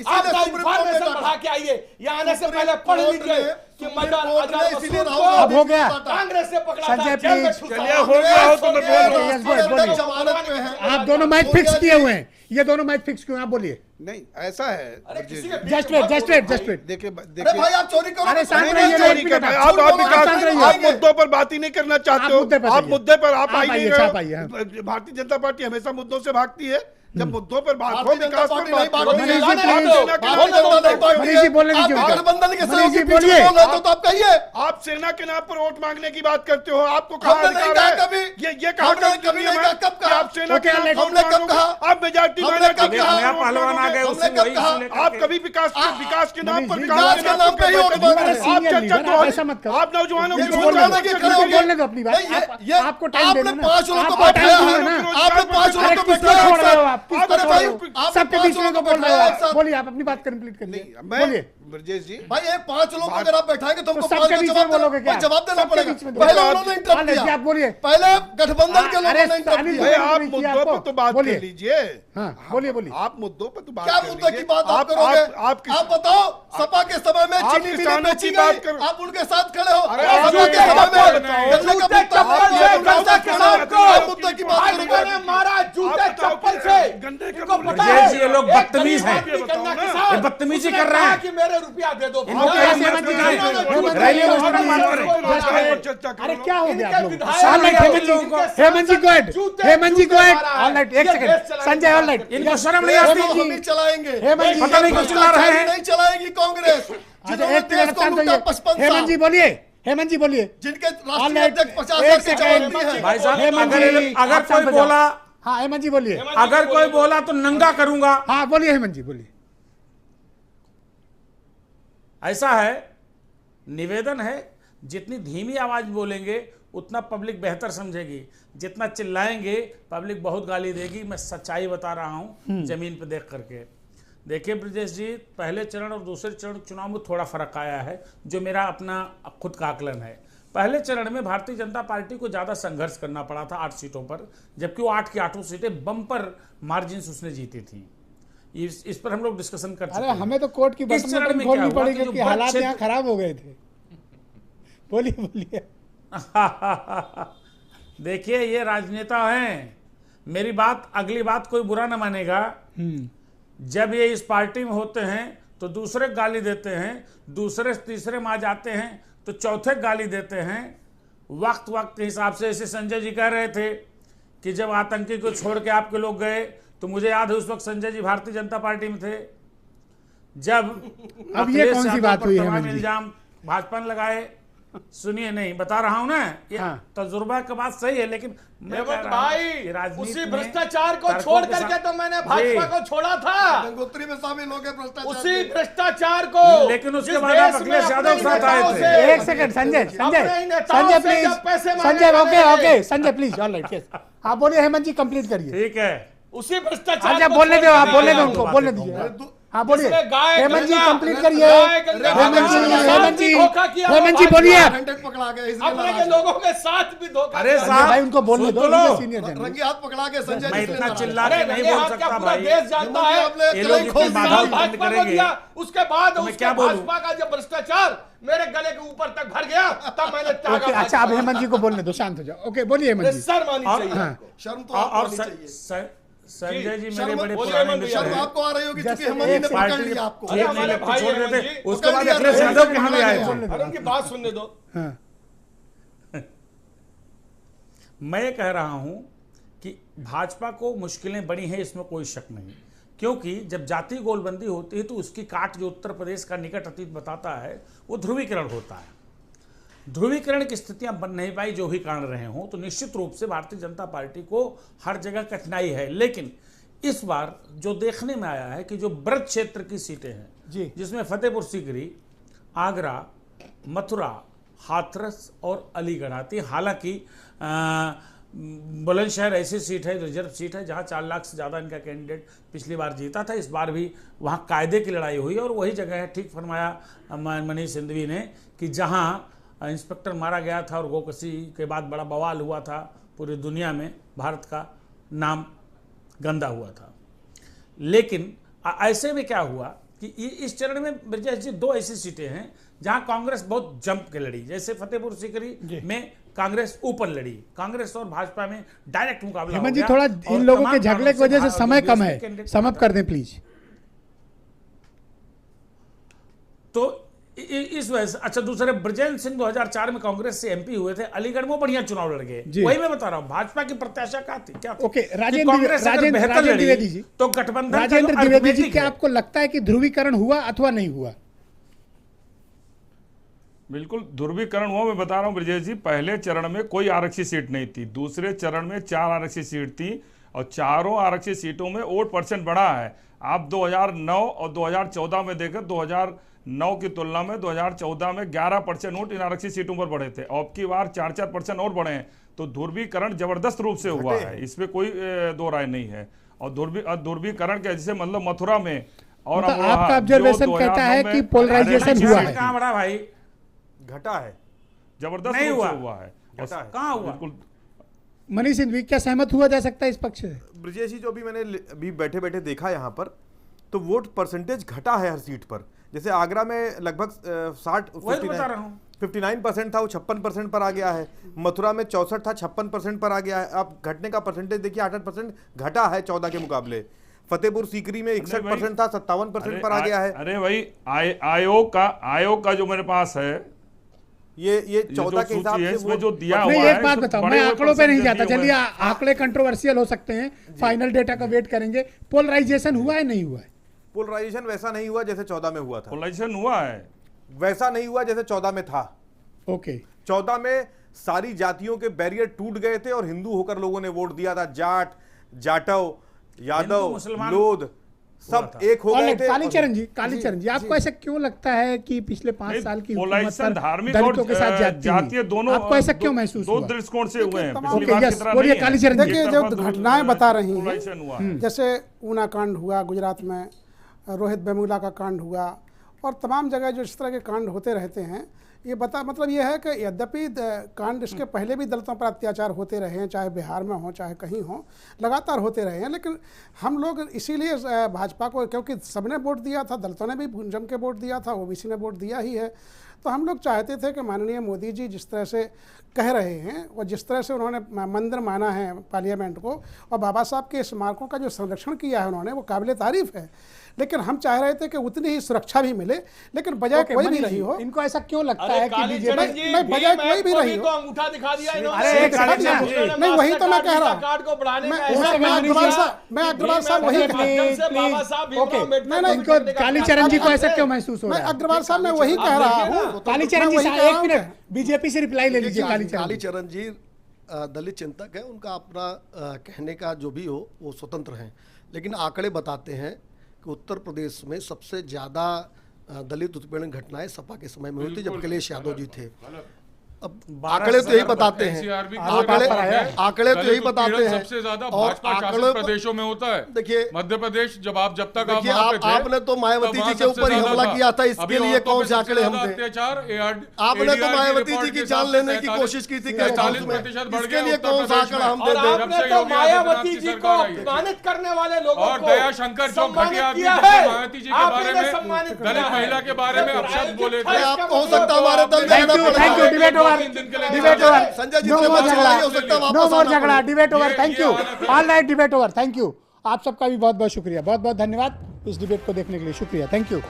आप इन्फॉर्मेशन बढ़ा के आइए, यहाँ आने से पहले पढ़ लीजिए कि अब हो गया, कांग्रेस से पकड़ा संजय था। चलिए हो गया हो तो मैं बोल आप दोनों मैच फिक्स किए हुए हैं, ये दोनों मैच फिक्स क्यों? आप बोलिए। नहीं ऐसा है, जस्ट वेट देखिए भाई आप चोरी करो, अरे चोरी कर रहे हैं आप मुद्दों पर बात ही नहीं करना चाहते हो, आप मुद्दे पर आप आई नहीं रहे हो। भारतीय जनता पार्टी हमेशा मुद्दों से भागती है, जब मुद्दों पर बात हो, विकास पर बात हो, आप कहिए आप सेना के नाम पर वोट मांगने की बात करते हो, आपको कहा अधिकार है? ये कहा कभी आप सेना के नाम पर आप मेजॉरिटी आप कभी विकास के नाम पर आप चर्चा आप नौजवानों बोलने दो अपनी बात, आपको टाइम देना, 5 लोगों को बैठाया है, आपने 5 लोगों को बैठाया, अरे भाई सबके बीच में बोल रहे हो आप, बोलिए आप अपनी बात कंप्लीट करिए, बोलिए ब्रजेश जी। भाई ये 5 लोग अगर आप बैठाएंगे तो हमको सबके बीच में बोलोगे क्या? जवाब देना पड़ेगा। पहले उन्होंने इंटरप्ट किया, आप बोलिए। पहले गठबंधन के लोगों ने इंटरप्ट किया। आप मुद्दों पर तो बात कर लीजिए। हाँ बोलिए आप मुद्दों पर तो बात क्या मुद्दे की बात आप करोगे? आप बताओ, सपा के समय में चीनी मिलें बेची गई, आप उनके साथ खड़े हो। सपा के समय में मुद्दे की बात करोगे? मारा जूते चप्पल से, ये लोग बदतमीज हैं, ये बदतमीजी कर रहे हैं कि मेरे रुपया दे दो। अरे क्या हो गया आप लोग? हेमंत जी गो अहेड, ऑलराइट एक सेकंड संजय, ऑलराइट इनको शर्म नहीं आती? हम चलाएंगे, हेमंत जी पता नहीं क्यों चला रहे हैं, नहीं चलाएंगी कांग्रेस। अच्छा एक मिनट, हेमंत जी बोलिए, हेमंत जी बोलिए, जिनके राष्ट्रीय अध्यक्ष 50 से भाई साहब अगर कोई बोला, हाँ हेमंत जी बोलिए, अगर कोई बोला तो नंगा करूंगा। हाँ बोलिए हेमंत जी बोलिए। ऐसा है, निवेदन है, जितनी धीमी आवाज बोलेंगे उतना पब्लिक बेहतर समझेगी, जितना चिल्लाएंगे पब्लिक बहुत गाली देगी। मैं सच्चाई बता रहा हूं जमीन पे देख करके। देखिए ब्रजेश जी, पहले चरण और दूसरे चरण चुनाव में थोड़ा फर्क आया है, जो मेरा अपना खुद का आकलन है। पहले चरण में भारतीय जनता पार्टी को ज़्यादा संघर्ष करना पड़ा था 8 सीटों पर, जबकि वो 8 की 8 सीटें बम्पर मार्जिन से उसने जीती थी। इस पर हम लोग डिस्कशन कर चुके हैं। हमें तो कोर्ट की बटन खोलनी पड़ी क्योंकि हालात यहाँ खराब हो गए थे। बोलिए बोलिए। देखिए ये राजनेता हैं, मेरी बात, अगली बात कोई बुरा ना मानेगा। जब ये इस पार्टी में होते हैं तो दूसरे गाली देते हैं, दूसरे तीसरे में आ जाते हैं तो चौथे गाली देते हैं। वक्त के हिसाब से, ऐसे संजय जी कह रहे थे कि जब आतंकी को छोड़ के आपके लोग गए, तो मुझे याद है उस वक्त संजय जी भारतीय जनता पार्टी में थे। जब अब ये कौन सी बात हुई है? इल्जाम भाजपा ने लगाए, सुनिए, नहीं बता रहा हूं ना, ये तजुर्बा का बात सही है, लेकिन भाई उसी भ्रष्टाचार को छोड़ करके तो मैंने भाजपा को छोड़ा था। गंगोत्री में शामिल हो गए भ्रष्टाचार, उसी भ्रष्टाचार को, लेकिन उसके बाद आप अखिलेश यादव के साथ आए थे। एक second Sanjay please, Sanjay okay Sanjay please, alright आप बोलिए। हेमंत जी कंप्लीट करिए। ठीक है, उसी भ्रष्टाचार अच्छा बोलने दो, आप बोलने दो उनको, बोलने दीजिए। हाँ बोलिए हेमंत जी कंप्लीट करिए। हेमंत जी बोलिए। अपने के लोगों के साथ भी धोखा। अरे साहब भाई उनको बोलने दो, सीनियर जनरल। रंगे हाथ पकड़ा के संजय मैं इतना चिल्ला के नहीं बोल सकता भाई, देश जानता है। ये लोग इतनी बाधाएं बंद करेंगे, उसके बाद मैं क्या बोलूं? भाजपा का जब भ्रष्टाचार मेरे गले के ऊपर तक भर गया, तब मैंने त्यागा। अच्छा अब हेमंत जी को बोलने दो, शांत हो जाओ। ओके बोलिए हेमंत जी। शर्म आनी चाहिए, शर्म तो आनी चाहिए। संजय जी मेरे बड़े पुराने मित्र हैं। आपको आ रही होगी क्योंकि हेमंत जी ने पकड़ लिया आपको। हमारे भाई छोड़ देते, उसके बाद अखिलेश यादव के हम आए थे। उनकी बात सुनने दो। मैं कह रहा हूं कि भाजपा को मुश्किलें बड़ी हैं, इसमें कोई शक नहीं, क्योंकि जब जाति गोलबंदी होती है तो उसकी काट जो उत्तर प्रदेश का निकट अतीत बताता है, वो ध्रुवीकरण होता है। ध्रुवीकरण की स्थितियां बन नहीं पाई, जो भी कारण रहे हों, तो निश्चित रूप से भारतीय जनता पार्टी को हर जगह कठिनाई है। लेकिन इस बार जो देखने में आया है कि जो ब्रज क्षेत्र की सीटें हैं, जिसमें फतेहपुर सीकरी, आगरा, मथुरा, हाथरस और अलीगढ़ आती है। हालांकि बुलंदशहर ऐसी सीट है, रिजर्व सीट है, जहां 4 लाख से ज़्यादा इनका कैंडिडेट पिछली बार जीता था। इस बार भी वहां कायदे की लड़ाई हुई और वही जगह है, ठीक फरमाया मनीष सिंधवी ने, कि जहां इंस्पेक्टर मारा गया था और गोकशी के बाद बड़ा बवाल हुआ था, पूरी दुनिया में भारत का नाम गंदा हुआ था। लेकिन ऐसे में क्या हुआ कि इस चरण में ब्रजेश जी 2 ऐसी सीटें हैं जहां कांग्रेस बहुत जंप के लड़ी। जैसे फतेहपुर सीकरी में कांग्रेस ऊपर लड़ी, कांग्रेस और भाजपा में डायरेक्ट मुकाबला हो हेमंत जी, गया। थोड़ा और इन लोगों तमाम के झगड़े की वजह से समय कम है, समाप्त कर दें प्लीज। तो इस वजह से अच्छा, दूसरे ब्रजेंद्र सिंह 2004 में कांग्रेस से एमपी हुए थे, अलीगढ़ में बढ़िया चुनाव लड़ गए। वही मैं बता रहा हूं, भाजपा की प्रत्याशा क्या थी? ओके, राजेंद्र द्विवेदी जी, तो गठबंधन राजेंद्र द्विवेदी जी, क्या आपको लगता है कि ध्रुवीकरण हुआ अथवा नहीं हुआ? बिल्कुल ध्रुवीकरण हुआ। मैं बता रहा हूं ब्रजेश जी, पहले चरण में कोई आरक्षित सीट नहीं थी, दूसरे चरण में 4 आरक्षित सीट थी और चारों आरक्षित सीटों में वोट परसेंट बढ़ा है। आप 2009 और 2014 में देखें, 2009 की तुलना में 2014 में 11% वोट इन आरक्षित सीटों पर बढ़े थे, अब की बार 4% और बढ़े हैं। तो ध्रुवीकरण जबरदस्त रूप से हुआ है, इसमें कोई दो राय नहीं है। और ध्रुवीकरण के जैसे मतलब मथुरा में और आपका ऑब्जर्वेशन कहता है कि पोलराइजेशन हुआ है। कहां बढ़ा भाई? घटा है, जबरदस्त नहीं रूप हुआ से हुआ है। कहां हुआ? बिल्कुल। मनीष सिंघवी, क्या सहमत हुआ जा सकता है इस पक्ष से? ब्रजेश जी, जो अभी मैंने अभी बैठे बैठे देखा यहाँ पर, तो वोट परसेंटेज घटा है हर सीट पर। जैसे आगरा में लगभग 59% था, वो 56% पर आ गया है। मथुरा में 64 था, 56% पर आ गया है। आप घटने का परसेंटेज देखिए, 68% घटा है 14 के मुकाबले। फतेहपुर सीकरी में 61% था, 57% पर आ गया है। अरे भाई, आयोग का जो मेरे पास है, ये 14 के हिसाब से इसमें जो दिया हुआ है। है, एक बात बताओ, मैं आंकड़ों पे नहीं जाता, चलिए आंकड़े कंट्रोवर्शियल हो सकते हैं, फाइनल डेटा का वेट करेंगे। पोलराइजेशन हुआ है नहीं हुआ है? पोलराइजेशन वैसा नहीं हुआ जैसे 14 में हुआ था। पोलराइजेशन हुआ है, वैसा नहीं हुआ जैसे 14 में था। ओके, 14 में सारी जातियों के बैरियर टूट गए थे और हिंदू होकर लोगों ने वोट दिया था। जाट, जाटव, यादव, लोध सब एक हो गए थे। कालीचरण जी, आपको ऐसा क्यों लगता है कि पिछले 5 साल की पोलराइजेशन धार्मिक दलितों के साथ जातीय दोनों, आपको ऐसा क्यों महसूस हुआ? 2 दृष्टिकोण से हुए हैं। कालीचरण जी, देखिए, जो घटनाएं बता रही हैं, जैसे ऊना कांड हुआ गुजरात में, रोहित वेमुला का कांड हुआ, और तमाम जगह जो इस तरह के कांड होते रहते हैं, ये मतलब ये है कि यद्यपि कांड इसके पहले भी दलितों पर अत्याचार होते रहे हैं, चाहे बिहार में हो चाहे कहीं हो, लगातार होते रहे हैं। लेकिन हम लोग इसीलिए भाजपा को, क्योंकि सबने वोट दिया था, दलितों ने भी जम के वोट दिया था, ओबीसी ने वोट दिया ही है, तो हम लोग चाहते थे कि माननीय मोदी जी जिस तरह से कह रहे हैं और जिस तरह से उन्होंने मंदिर माना है पार्लियामेंट को, और बाबा साहब के स्मारकों का जो संरक्षण किया है उन्होंने, वो काबिल तारीफ है। लेकिन हम चाह रहे थे कि उतनी ही सुरक्षा भी मिले, लेकिन बजाय कोई भी रही हो। इनको ऐसा क्यों लगता है कि बीजेपी नहीं, बजाय कोई भी रही हो, अंगूठा दिखा दिया नहीं, वही तो मैं कह रहा हूँ। मैं अग्रवाल साहब वही कालीचरण जी को ऐसा क्यों महसूस हो रहा है? मैं अग्रवाल साहब मैं वही कह रहा हूँ। कालीचरण जी, 1 मिनट, बीजेपी से रिप्लाई ले लीजिए। कालीचरण जी दलित चिंतक है, उनका अपना कहने का जो भी हो वो स्वतंत्र हैं, लेकिन आंकड़े बताते हैं कि उत्तर प्रदेश में सबसे ज़्यादा दलित उत्पीड़न घटनाएं सपा के समय में हुई थी, जब अखिलेश यादव जी थे। अब आंकड़े तो यही बताते हैं, आंकड़े तो यही बताते हैं, सबसे ज्यादा भाजपा शासित प्रदेशों में होता है। देखिए, मध्य प्रदेश, जब आप जब तक आपने तो मायावती जी के ऊपर ही हमला किया था, इसके लिए कौन से आंकड़े हम थे? आपने तो मायावती जी की जान लेने की कोशिश की थी, 40% बढ़ इसके लिए कौन सा आंकड़ा हम दे दें? आपने तो मायावती जी को अपमानित करने वाले लोगों और दयाशंकर जो घटिया आदमी मायावती जी के बारे में, दलित महिला के बारे में अपशब्द बोले थे। आपको हो सकता हमारे दल में debate over, Sanjay ji, no मोर झगड़ा, debate over, thank you, all right, debate over, thank you. आप सबका भी बहुत बहुत शुक्रिया, बहुत बहुत धन्यवाद इस डिबेट को देखने के लिए, शुक्रिया, थैंक यू।